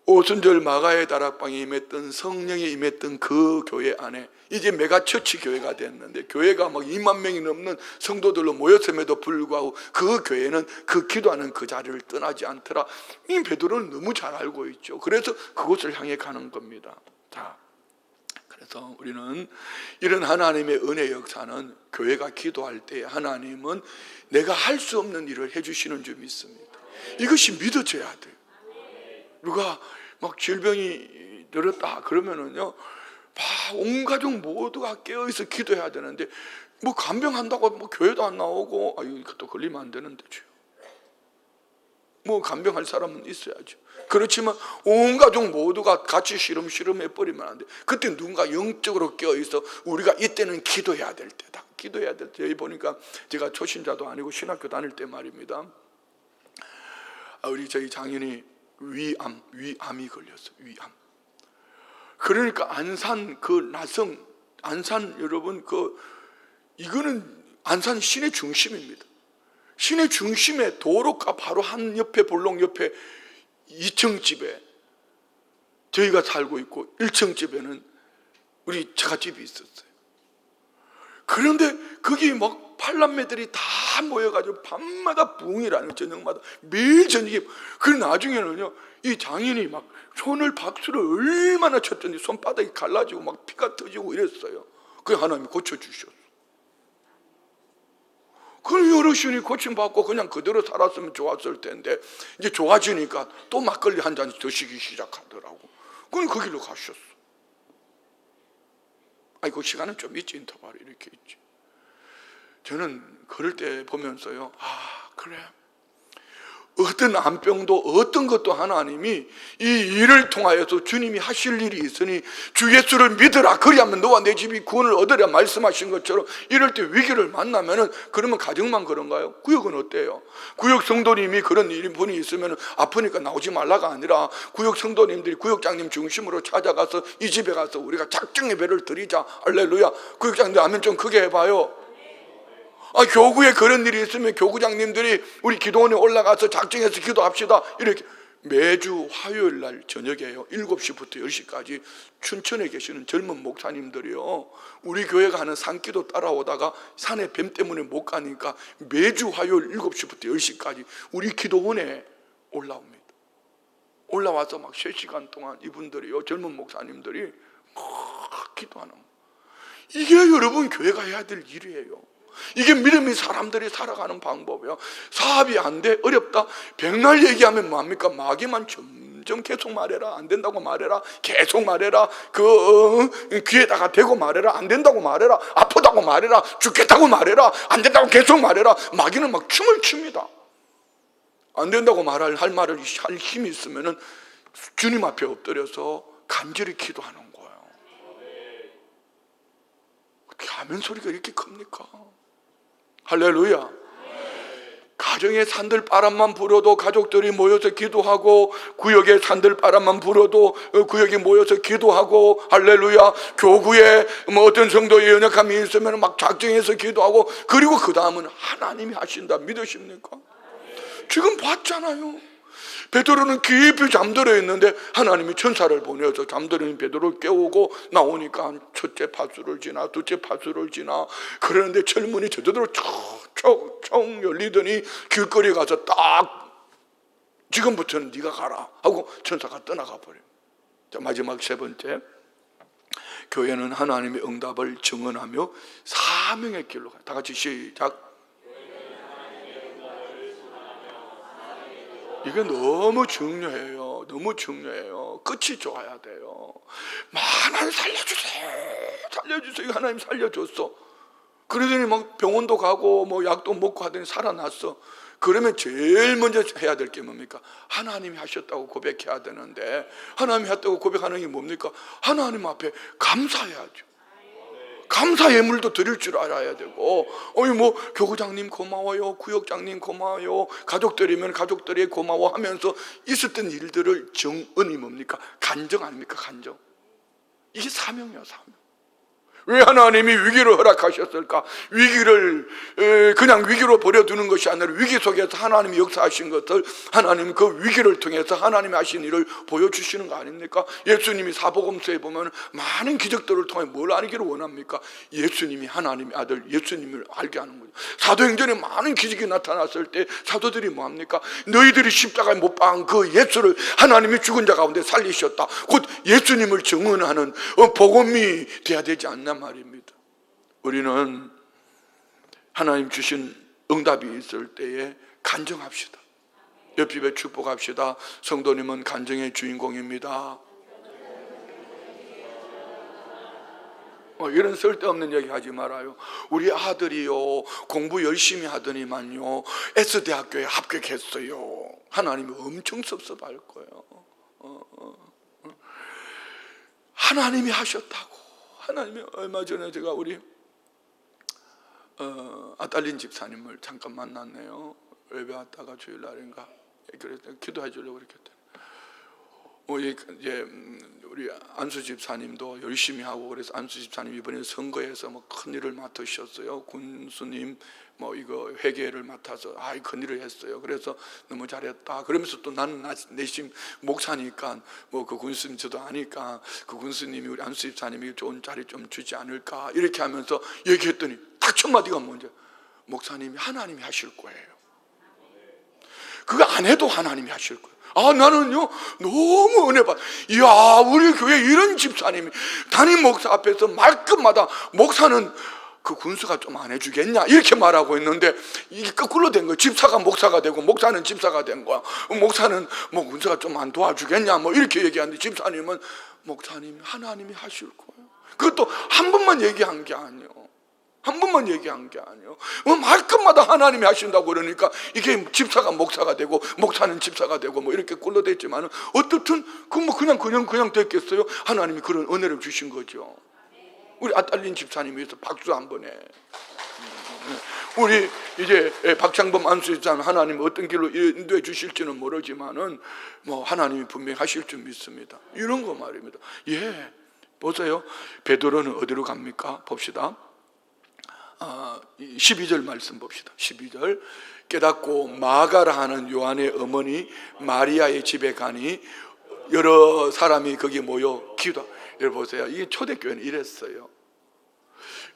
오순절 마가의 다락방에 임했던, 성령이 임했던 그 교회 안에 이제 메가처치 교회가 됐는데, 교회가 막 2만 명이 넘는 성도들로 모였음에도 불구하고 그 교회는 그 기도하는 그 자리를 떠나지 않더라. 이 베드로는 너무 잘 알고 있죠. 그래서 그곳을 향해 가는 겁니다. 자, 그래서 우리는 이런 하나님의 은혜 역사는 교회가 기도할 때 하나님은 내가 할 수 없는 일을 해주시는 줄 믿습니다. 이것이 믿어져야 돼요. 누가 막 질병이 들었다 그러면은요, 온 가족 모두가 깨어있어 기도해야 되는데, 뭐 간병한다고 뭐 교회도 안 나오고, 이거 또 걸리면 안 되는데, 뭐 간병할 사람은 있어야죠. 그렇지만 온 가족 모두가 같이 시름시름해버리면 안 돼. 그때 누군가 영적으로 깨어있어 우리가 이때는 기도해야 될 때다. 기도해야 될 때. 여기 보니까 제가 초신자도 아니고 신학교 다닐 때 말입니다. 우리 저희 장인이 위암이 걸렸어요. 위암. 그러니까 안산 그 나성, 안산 여러분 이거는 안산 시내 중심입니다. 시내 중심에 도로가 바로 한 옆에 볼록 옆에 2층 집에 저희가 살고 있고 1층 집에는 우리 처갓집이 있었어요. 그런데 거기 막 팔남매들이 다 모여가지고 밤마다 부흥이라는 저녁마다 매일 저녁에, 그 나중에는요 이 장인이 막 손을 박수를 얼마나 쳤던지 손바닥이 갈라지고 막 피가 터지고 이랬어요. 그 하나님이 고쳐주셨어. 그 어르신이 고침받고 그냥 그대로 살았으면 좋았을 텐데, 이제 좋아지니까 또 막걸리 한 잔 드시기 시작하더라고. 그럼 그 길로 가셨어. 그 시간은 좀 있지, 인터벌이 이렇게 있지. 저는 그럴 때 보면서요, 그래, 어떤 암병도 어떤 것도 하나님이 이 일을 통하여서 주님이 하실 일이 있으니 주 예수를 믿으라, 그리하면 너와 내 집이 구원을 얻으랴 말씀하신 것처럼, 이럴 때 위기를 만나면은, 그러면 가정만 그런가요? 구역은 어때요? 구역 성도님이 그런 분이 있으면 아프니까 나오지 말라가 아니라 구역 성도님들이 구역장님 중심으로 찾아가서 이 집에 가서 우리가 작정 예배를 드리자. 할렐루야. 구역장님들 아멘 좀 크게 해봐요. 교구에 그런 일이 있으면 교구장님들이 우리 기도원에 올라가서 작정해서 기도합시다. 이렇게 매주 화요일 날 저녁에요, 7시부터 10시까지 춘천에 계시는 젊은 목사님들이요, 우리 교회가 하는 산기도 따라오다가 산에 뱀 때문에 못 가니까 매주 화요일 7시부터 10시까지 우리 기도원에 올라옵니다. 올라와서 막 3시간 동안 이분들이요, 젊은 목사님들이 막 기도하는 거예요. 이게 여러분 교회가 해야 될 일이에요. 이게 믿음이 사람들이 살아가는 방법이에요. 사업이 안 돼, 어렵다, 백날 얘기하면 뭐합니까? 마귀만 점점 계속 말해라. 안 된다고 말해라. 계속 말해라. 귀에다가 대고 말해라. 안 된다고 말해라. 아프다고 말해라. 죽겠다고 말해라. 안 된다고 계속 말해라. 마귀는 막 춤을 춥니다. 안 된다고 할 말을 할 힘이 있으면은 주님 앞에 엎드려서 간절히 기도하는 거예요. 어떻게 아멘 소리가 이렇게 큽니까? 할렐루야. 가정에 산들바람만 불어도 가족들이 모여서 기도하고, 구역에 산들바람만 불어도 구역에 모여서 기도하고, 할렐루야. 교구에 뭐 어떤 정도의 연약함이 있으면 막 작정해서 기도하고, 그리고 그 다음은 하나님이 하신다. 믿으십니까? 지금 봤잖아요. 베드로는 깊이 잠들어 있는데 하나님이 천사를 보내서 잠들어 있는 베드로를 깨우고, 나오니까 첫째 파수를 지나 둘째 파수를 지나, 그러는데 철문이 저절로 촉촉 열리더니 길거리에 가서 딱 지금부터는 네가 가라 하고 천사가 떠나가 버려요. 자, 마지막 세 번째, 교회는 하나님의 응답을 증언하며 사명의 길로 가요. 다 같이 시작. 이게 너무 중요해요. 너무 중요해요. 끝이 좋아야 돼요. 하나님 살려주세요. 살려주세요. 하나님 살려줬어. 그러더니 막 병원도 가고 뭐 약도 먹고 하더니 살아났어. 그러면 제일 먼저 해야 될 게 뭡니까? 하나님이 하셨다고 고백해야 되는데, 하나님이 했다고 고백하는 게 뭡니까? 하나님 앞에 감사해야죠. 감사 예물도 드릴 줄 알아야 되고, 뭐 교구장님 고마워요, 구역장님 고마워요, 가족들이면 가족들이 고마워하면서 있었던 일들을 정은이 뭡니까? 간정 아닙니까? 간정. 이게 사명이야, 사명. 왜 하나님이 위기를 허락하셨을까? 위기를 그냥 위기로 버려두는 것이 아니라 위기 속에서 하나님이 역사하신 것을, 하나님 그 위기를 통해서 하나님이 하신 일을 보여주시는 거 아닙니까? 예수님이 사복음서에 보면 많은 기적들을 통해 뭘 알기를 원합니까? 예수님이 하나님의 아들, 예수님을 알게 하는 거죠. 사도행전에 많은 기적이 나타났을 때 사도들이 뭐합니까? 너희들이 십자가에 못 박은 그 예수를 하나님이 죽은 자 가운데 살리셨다, 곧 예수님을 증언하는 복음이 돼야 되지 않나 말입니다. 우리는 하나님 주신 응답이 있을 때에 간증합시다. 옆집에 축복합시다. 성도님은 간증의 주인공입니다. 이런 쓸데없는 얘기 하지 말아요. 우리 아들이요 공부 열심히 하더니만요 S대학교에 합격했어요. 하나님이 엄청 섭섭할 거예요. 하나님이 하셨다고. 하나님이 얼마 전에 제가 우리 아딸린 집사님을 잠깐 만났네요. 예배 왔다가 주일날인가 그래서 기도해 주려고 그랬더니 이제 우리 안수 집사님도 열심히 하고, 그래서 안수 집사님 이번에 선거에서 뭐 큰 일을 맡으셨어요. 군수님 뭐 이거 회계를 맡아서 큰 일을 했어요. 그래서 너무 잘했다. 그러면서 또 나는 내심 목사니까 뭐 그 군수님 저도 아니까 그 군수님이 우리 안수 집사님이 좋은 자리 좀 주지 않을까 이렇게 하면서 얘기했더니 딱 첫 마디가 뭔지, 목사님이 하나님이 하실 거예요. 그거 안 해도 하나님이 하실 거예요. 나는요 너무 은혜 받. 이야, 우리 교회 이런 집사님이 담임 목사 앞에서 말끝마다 목사는 그 군수가 좀 안 해주겠냐 이렇게 말하고 있는데, 이게 거꾸로 된 거예요. 집사가 목사가 되고 목사는 집사가 된 거야. 목사는 뭐 군수가 좀 안 도와주겠냐 뭐 이렇게 얘기하는데, 집사님은 목사님 하나님이 하실 거예요. 그것도 한 번만 얘기한 게 아니에요. 한 번만 얘기한 게 아니에요. 말끝마다 하나님이 하신다고 그러니까 이게 집사가 목사가 되고 목사는 집사가 되고 뭐 이렇게 꿀러댔지만 어떻든 그냥 됐겠어요. 하나님이 그런 은혜를 주신 거죠. 우리 아딸린 집사님 위해서 박수 한번 해. 우리 이제 박창범 안수 집사님, 하나님 어떤 길로 인도해 주실지는 모르지만은 뭐 하나님이 분명히 하실 줄 믿습니다. 이런 거 말입니다. 보세요. 베드로는 어디로 갑니까? 봅시다. 12절 말씀 봅시다. 12절. 깨닫고 마가라 하는 요한의 어머니 마리아의 집에 가니 여러 사람이 거기 모여 기도. 여러분 보세요. 이게 초대교회는 이랬어요.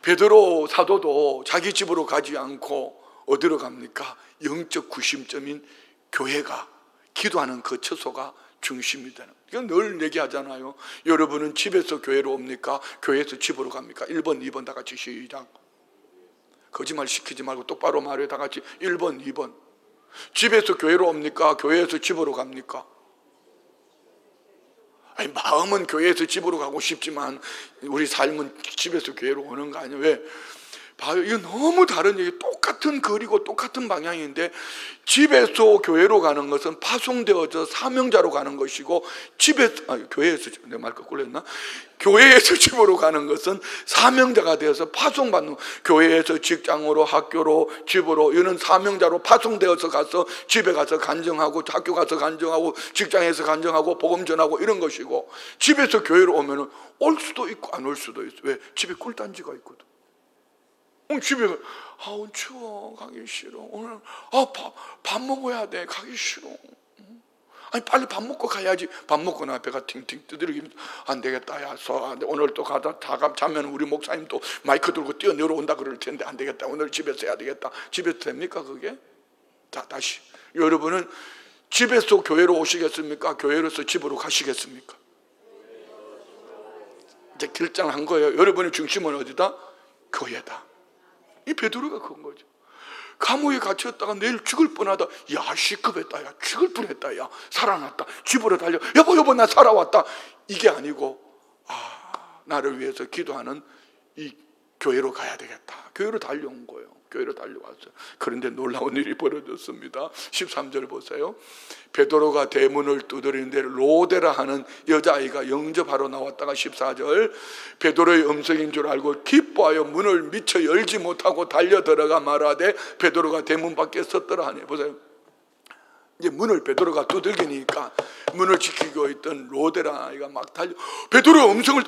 베드로 사도도 자기 집으로 가지 않고 어디로 갑니까? 영적 구심점인 교회가, 기도하는 그 처소가 중심이 되는. 이건 늘 얘기하잖아요. 여러분은 집에서 교회로 옵니까? 교회에서 집으로 갑니까? 1번, 2번 다 같이 시작. 거짓말 시키지 말고 똑바로 말해. 다 같이 1번, 2번. 집에서 교회로 옵니까? 교회에서 집으로 갑니까? 아니, 마음은 교회에서 집으로 가고 싶지만 우리 삶은 집에서 교회로 오는 거 아니에요? 왜? 봐요, 이거 너무 다른 얘기, 똑같은 거리고 똑같은 방향인데 집에서 교회로 가는 것은 파송되어져 사명자로 가는 것이고, 교회에서, 내 말 거꾸로 했나? 교회에서 집으로 가는 것은 사명자가 되어서 파송받는, 교회에서 직장으로, 학교로, 집으로, 이는 사명자로 파송되어서 가서 집에 가서 간증하고, 학교 가서 간증하고, 직장에서 간증하고, 복음 전하고 이런 것이고, 집에서 교회로 오면은 올 수도 있고 안 올 수도 있어. 왜? 집에 꿀단지가 있거든. 집에 오늘 추워, 가기 싫어. 오늘 밥 먹어야 돼, 가기 싫어. 아니, 빨리 밥 먹고 가야지. 밥 먹고 나 배가 팅팅 두드리기, 안 되겠다, 야, 오늘 또 가다 자면 우리 목사님 또 마이크 들고 뛰어내려온다 그럴 텐데 안 되겠다, 오늘 집에서 해야 되겠다. 집에서 됩니까 그게? 자, 다시, 여러분은 집에서 교회로 오시겠습니까? 교회로서 집으로 가시겠습니까? 이제 결정한 거예요. 여러분의 중심은 어디다? 교회다. 이 베드로가 그런 거죠. 감옥에 갇혔다가 내일 죽을 뻔하다. 야, 시급했다, 야, 죽을 뻔했다, 야, 살아났다, 집으로 달려, 여보 나 살아왔다. 이게 아니고, 나를 위해서 기도하는 이 교회로 가야 되겠다. 교회로 달려온 거예요. 교회로 달려왔어요. 그런데 놀라운 일이 벌어졌습니다. 13절 보세요. 베드로가 대문을 두드리는데 로데라 하는 여자아이가 영접하러 나왔다가 14절, 베드로의 음성인 줄 알고 기뻐하여 문을 미처 열지 못하고 달려들어가 말하되 베드로가 대문 밖에 섰더라 하네. 보세요. 이제 문을 베드로가 두들기니까 문을 지키고 있던 로데라 아이가 막 달려, 베드로의 음성을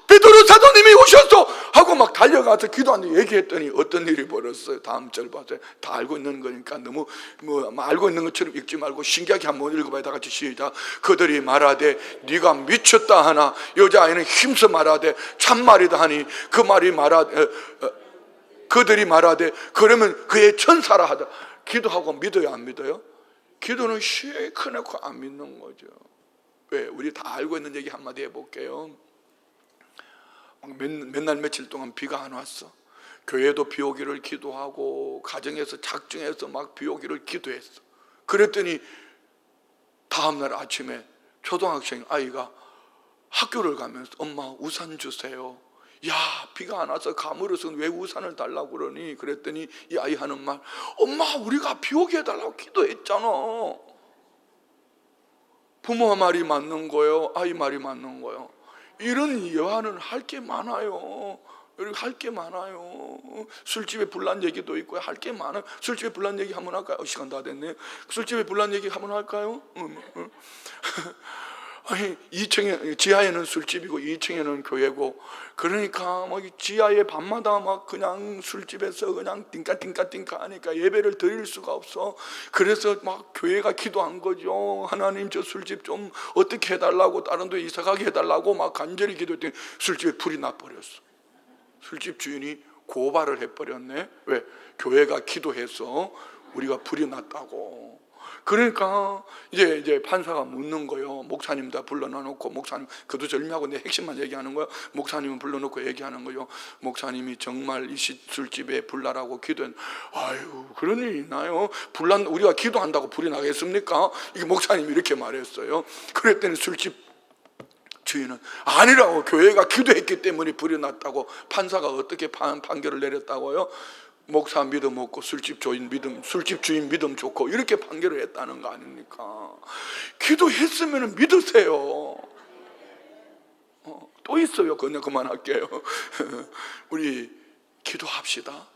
베드로 사도님이 오셨어 하고 막 달려가서 기도하는데 얘기했더니 어떤 일이 벌었어요. 다음 절 봐세요. 다 알고 있는 거니까 너무 알고 있는 것처럼 읽지 말고 신기하게 한번 읽어봐요. 다 같이 시작. 그들이 말하되 네가 미쳤다 하나, 여자아이는 힘써 말하되 참말이다 하니 그 말이 그들이 말하되 그러면 그의 천사라 하다. 기도하고 믿어요, 안 믿어요? 기도는 시커멓고 안 믿는 거죠. 왜? 우리 다 알고 있는 얘기 한마디 해볼게요. 몇 날 며칠 동안 비가 안 왔어. 교회도 비 오기를 기도하고 가정에서 작정해서 막 비 오기를 기도했어. 그랬더니 다음날 아침에 초등학생 아이가 학교를 가면서 엄마 우산 주세요. 야, 비가 안 와서 가물어서 왜 우산을 달라고 그러니? 그랬더니 이 아이 하는 말, 엄마 우리가 비 오게 해달라고 기도했잖아. 부모 말이 맞는 거예요, 아이 말이 맞는 거예요. 이런 여하는 할 게 많아요. 할 게 많아요. 술집에 불난 얘기도 있고 할 게 많아요. 술집에 불난 얘기 한번 할까요? 시간 다 됐네. 술집에 불난 얘기 한번 할까요? 아니, 2층에, 지하에는 술집이고 2층에는 교회고, 그러니까 막 지하에 밤마다 막 그냥 술집에서 그냥 띵까 하니까 예배를 드릴 수가 없어. 그래서 막 교회가 기도한 거죠. 하나님 저 술집 좀 어떻게 해달라고, 다른 데 이사가게 해달라고 막 간절히 기도했더니 술집에 불이 나버렸어. 술집 주인이 고발을 해버렸네. 왜? 교회가 기도해서 우리가 불이 났다고. 그러니까 이제 판사가 묻는 거예요. 목사님 다 불러놓고, 목사님 그도 절미하고 내 핵심만 얘기하는 거예요. 목사님은 불러놓고 얘기하는 거예요. 목사님이 정말 이 술집에 불나라고 기도했. 아유, 그런 일이 있나요? 우리가 기도한다고 불이 나겠습니까? 이게 목사님이 이렇게 말했어요. 그랬더니 술집 주인은 아니라고, 교회가 기도했기 때문에 불이 났다고. 판사가 어떻게 판결을 내렸다고요? 목사 믿음 없고 술집 주인 믿음 좋고 이렇게 판결을 했다는 거 아닙니까? 기도했으면 믿으세요. 또 있어요. 그냥 그만할게요. 우리 기도합시다.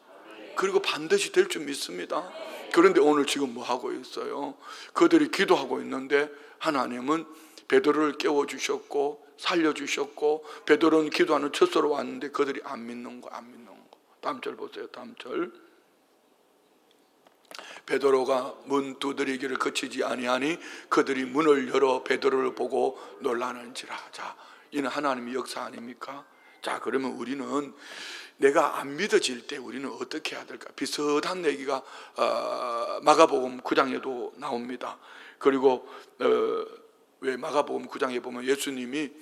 그리고 반드시 될 줄 믿습니다. 그런데 오늘 지금 뭐 하고 있어요? 그들이 기도하고 있는데 하나님은 베드로를 깨워주셨고 살려주셨고, 베드로는 기도하는 처소로 왔는데 그들이 안 믿는 거. 다음 절 보세요. 다음 절. 베드로가 문 두드리기를 그치지 아니하니 그들이 문을 열어 베드로를 보고 놀라는지라. 자, 이는 하나님의 역사 아닙니까? 자, 그러면 우리는 내가 안 믿어질 때 우리는 어떻게 해야 될까? 비슷한 얘기가 마가복음 9장에도 나옵니다. 그리고 왜 마가복음 9장에 보면 예수님이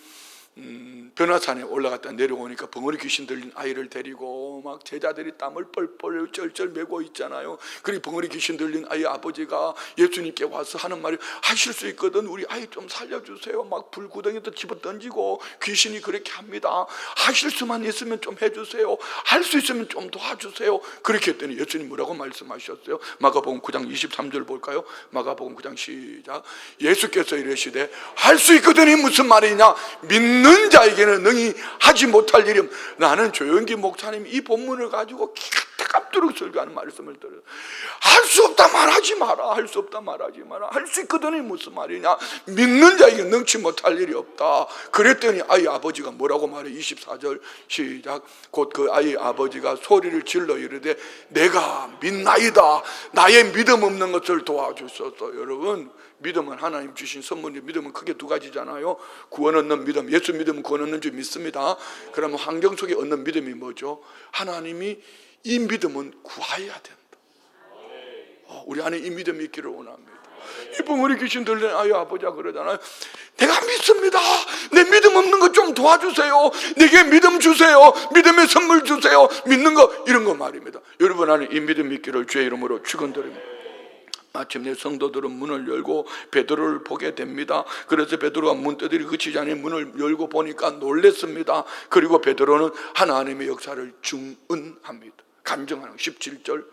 변화산에 올라갔다 내려오니까 벙어리 귀신 들린 아이를 데리고 막 제자들이 땀을 뻘뻘 쩔쩔 메고 있잖아요. 그리고 벙어리 귀신 들린 아이 아버지가 예수님께 와서 하는 말이, 하실 수 있거든 우리 아이 좀 살려주세요. 막 불구덩이도 집어 던지고 귀신이 그렇게 합니다. 하실 수만 있으면 좀 해주세요. 할 수 있으면 좀 도와주세요. 그렇게 했더니 예수님 뭐라고 말씀하셨어요? 마가복음 9장 23절 볼까요? 마가복음 9장 시작. 예수께서 이르시되 할 수 있거든이 무슨 말이냐? 믿는 자에게는 능히 하지 못할 일이 없다. 나는 조영기 목사님이 이 본문을 가지고 기가 깝도록 설교하는 말씀을 들어요. 할 수 없다 말하지 마라. 할 수 없다 말하지 마라. 할 수 있거든이 무슨 말이냐? 믿는 자에게 능치 못할 일이 없다. 그랬더니 아이 아버지가 뭐라고 말해? 24절 시작. 곧 그 아이 아버지가 소리를 질러 이르되 내가 믿나이다. 나의 믿음 없는 것을 도와주소서. 여러분, 믿음은 하나님 주신 선물이, 믿음은 크게 두 가지잖아요. 구원 얻는 믿음, 예수 믿음은 구원 얻는 줄 믿습니다. 그러면 환경 속에 얻는 믿음이 뭐죠? 하나님이 이 믿음은 구하여야 된다. 우리 안에 이 믿음이 있기를 원합니다. 이 벙어리 귀신 들린 아이 아버지가 그러잖아요. 내가 믿습니다. 내 믿음 없는 거 좀 도와주세요. 내게 믿음 주세요. 믿음의 선물 주세요. 믿는 거, 이런 거 말입니다. 여러분 안에 이 믿음이 있기를 주의 이름으로 축원드립니다. 마침내 성도들은 문을 열고 베드로를 보게 됩니다. 그래서 베드로가 문두드리 그치지 않은 문을 열고 보니까 놀랬습니다. 그리고 베드로는 하나님의 역사를 증언합니다. 간증하는 17절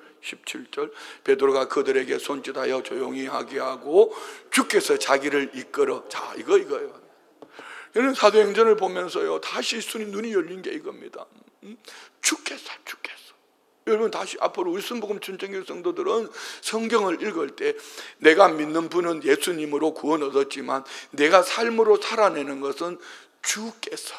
베드로가 그들에게 손짓하여 조용히 하게 하고 주께서 자기를 이끌어. 자, 이거예요. 여러분, 사도행전을 보면서요 다시 눈이 열린 게 이겁니다. 주께서 여러분, 다시 앞으로 우리 순복음 준정교 성도들은 성경을 읽을 때 내가 믿는 분은 예수님으로 구원 얻었지만 내가 삶으로 살아내는 것은 주께서,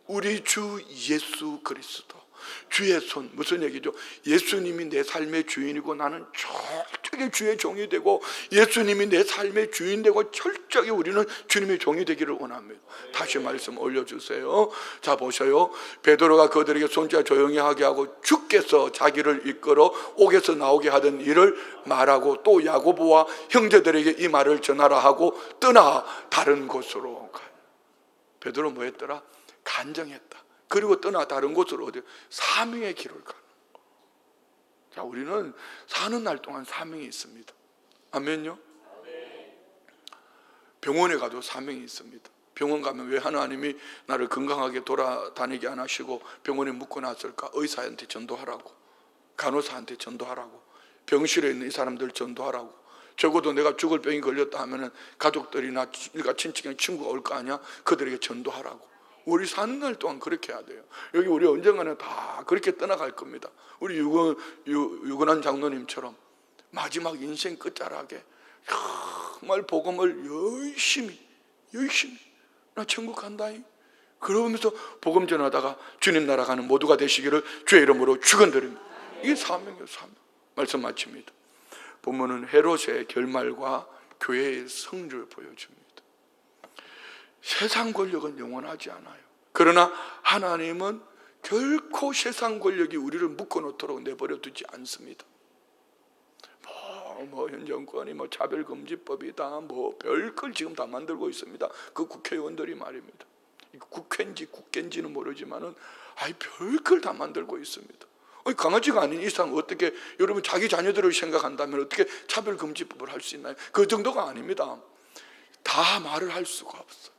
우리 주 예수 그리스도, 주의 손. 무슨 얘기죠? 예수님이 내 삶의 주인이고 나는 철저하게 주의 종이 되고, 예수님이 내 삶의 주인 되고 철저하게 우리는 주님의 종이 되기를 원합니다. 다시 말씀 올려주세요. 자, 보셔요. 베드로가 그들에게 손짓 조용히 하게 하고 주께서 자기를 이끌어 옥에서 나오게 하던 일을 말하고, 또 야고보와 형제들에게 이 말을 전하라 하고 떠나 다른 곳으로 가요. 베드로 뭐 했더라? 간증했다. 그리고 떠나 다른 곳으로 어디? 사명의 길을 가는 거. 자, 우리는 사는 날 동안 사명이 있습니다. 아멘요? 병원에 가도 사명이 있습니다. 병원 가면 왜 하나님이 나를 건강하게 돌아다니게 안 하시고 병원에 묶어놨을까? 의사한테 전도하라고, 간호사한테 전도하라고, 병실에 있는 이 사람들 전도하라고. 적어도 내가 죽을 병이 걸렸다 하면은 가족들이나 일가 친척이나 친구가 올 거 아니야? 그들에게 전도하라고. 우리 사는 날 동안 그렇게 해야 돼요. 여기 우리 언젠가는 다 그렇게 떠나갈 겁니다. 우리 유근한 장로님처럼 마지막 인생 끝자락에 정말 복음을 열심히 나 천국 간다잉 그러면서 복음 전하다가 주님 나라 가는 모두가 되시기를 주의 이름으로 축원드립니다. 이게 사명이에요. 사명. 말씀 마칩니다. 본문은 헤롯의 결말과 교회의 성리를 보여줍니다. 세상 권력은 영원하지 않아요. 그러나 하나님은 결코 세상 권력이 우리를 묶어놓도록 내버려 두지 않습니다. 현 정권이 차별금지법이다, 별걸 지금 다 만들고 있습니다. 그 국회의원들이 말입니다. 국회인지 국회인지는 모르지만은 별걸 다 만들고 있습니다. 강아지가 아닌 이상 어떻게, 여러분 자기 자녀들을 생각한다면 어떻게 차별금지법을 할 수 있나요? 그 정도가 아닙니다. 다 말을 할 수가 없어요.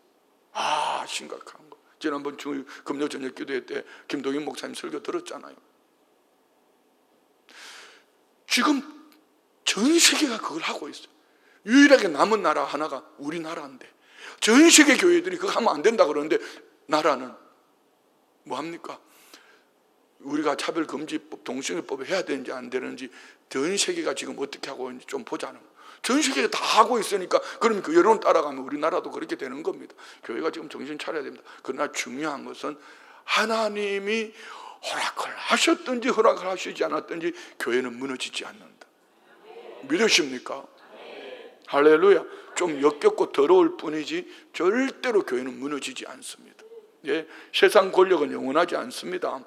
심각한 거. 지난번 금요 저녁 기도회 때 김동인 목사님 설교 들었잖아요. 지금 전 세계가 그걸 하고 있어요. 유일하게 남은 나라 하나가 우리나라인데 전 세계 교회들이 그거 하면 안 된다 그러는데 나라는 뭐 합니까? 우리가 차별금지법, 동성애법을 해야 되는지 안 되는지 전 세계가 지금 어떻게 하고 있는지 좀 보자는 거예요. 전 세계가 다 하고 있으니까 그럼 그 여론 따라가면 우리나라도 그렇게 되는 겁니다. 교회가 지금 정신 차려야 됩니다. 그러나 중요한 것은 하나님이 허락을 하셨든지 허락을 하시지 않았든지 교회는 무너지지 않는다. 믿으십니까? 할렐루야. 좀 역겹고 더러울 뿐이지 절대로 교회는 무너지지 않습니다. 예, 세상 권력은 영원하지 않습니다.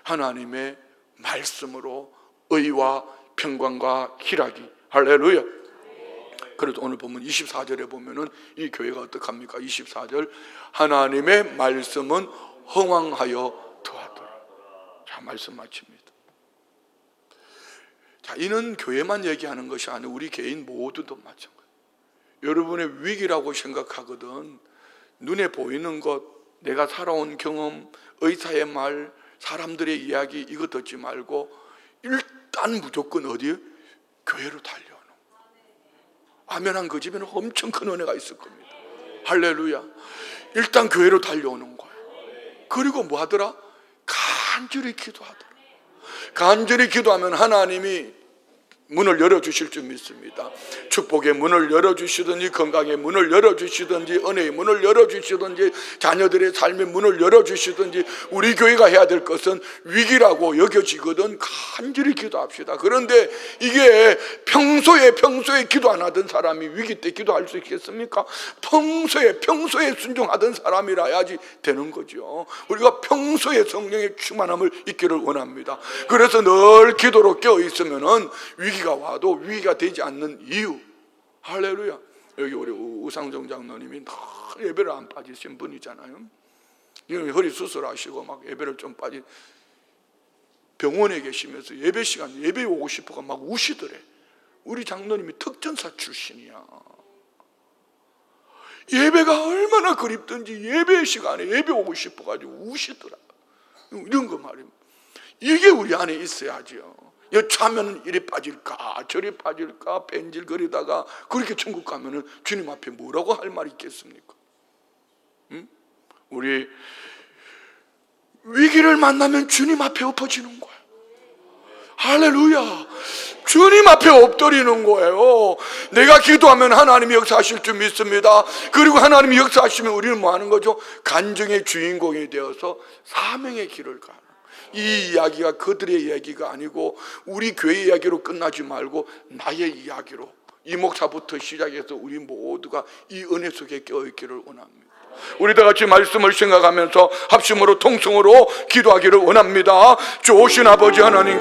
하나님의 말씀으로 의와 평강과 희락이, 할렐루야. 그러면 그래서 오늘 보면 24절에 보면은 이 교회가 어떡합니까? 24절, 하나님의 말씀은 흥왕하여 더하더라. 자, 말씀 마칩니다. 자, 이는 교회만 얘기하는 것이 아니고 우리 개인 모두도 마찬가지. 여러분의 위기라고 생각하거든 눈에 보이는 것, 내가 살아온 경험, 의사의 말, 사람들의 이야기 이거 듣지 말고 일단 무조건 어디에? 교회로 달려오는. 아멘한 그 집에는 엄청 큰 은혜가 있을 겁니다. 할렐루야. 일단 교회로 달려오는 거예요. 그리고 뭐 하더라? 간절히 기도하더라. 간절히 기도하면 하나님이 문을 열어주실 줄 믿습니다. 축복의 문을 열어주시든지, 건강의 문을 열어주시든지, 은혜의 문을 열어주시든지, 자녀들의 삶의 문을 열어주시든지, 우리 교회가 해야 될 것은 위기라고 여겨지거든 간절히 기도합시다. 그런데 이게 평소에 기도 안 하던 사람이 위기 때 기도할 수 있겠습니까? 평소에 순종하던 사람이라야지 되는 거죠. 우리가 평소에 성령의 충만함을 있기를 원합니다. 그래서 늘 기도로 깨어 있으면은 위기가 와도 위기가 되지 않는 이유. 할렐루야. 여기 우리 우상정 장로님이 늘 예배를 안 빠지신 분이잖아요. 허리 수술하시고 막 예배를 좀 빠진, 병원에 계시면서 예배 시간 예배 오고 싶어가 막 우시더래. 우리 장로님이 특전사 출신이야. 예배가 얼마나 그립든지 예배 시간에 예배 오고 싶어가지고 우시더라. 이런 거 말입니다. 이게 우리 안에 있어야죠. 여차하면 이리 빠질까 저리 빠질까 뺀질거리다가 그렇게 천국 가면은 주님 앞에 뭐라고 할 말이 있겠습니까? 우리 위기를 만나면 주님 앞에 엎어지는 거예요. 할렐루야. 주님 앞에 엎드리는 거예요. 내가 기도하면 하나님이 역사하실 줄 믿습니다. 그리고 하나님이 역사하시면 우리는 뭐 하는 거죠? 간증의 주인공이 되어서 사명의 길을 가는. 이 이야기가 그들의 이야기가 아니고 우리 교회 이야기로 끝나지 말고 나의 이야기로, 이 목사부터 시작해서 우리 모두가 이 은혜 속에 껴있기를 원합니다. 우리 다 같이 말씀을 생각하면서 합심으로 통성으로 기도하기를 원합니다. 좋으신 아버지 하나님,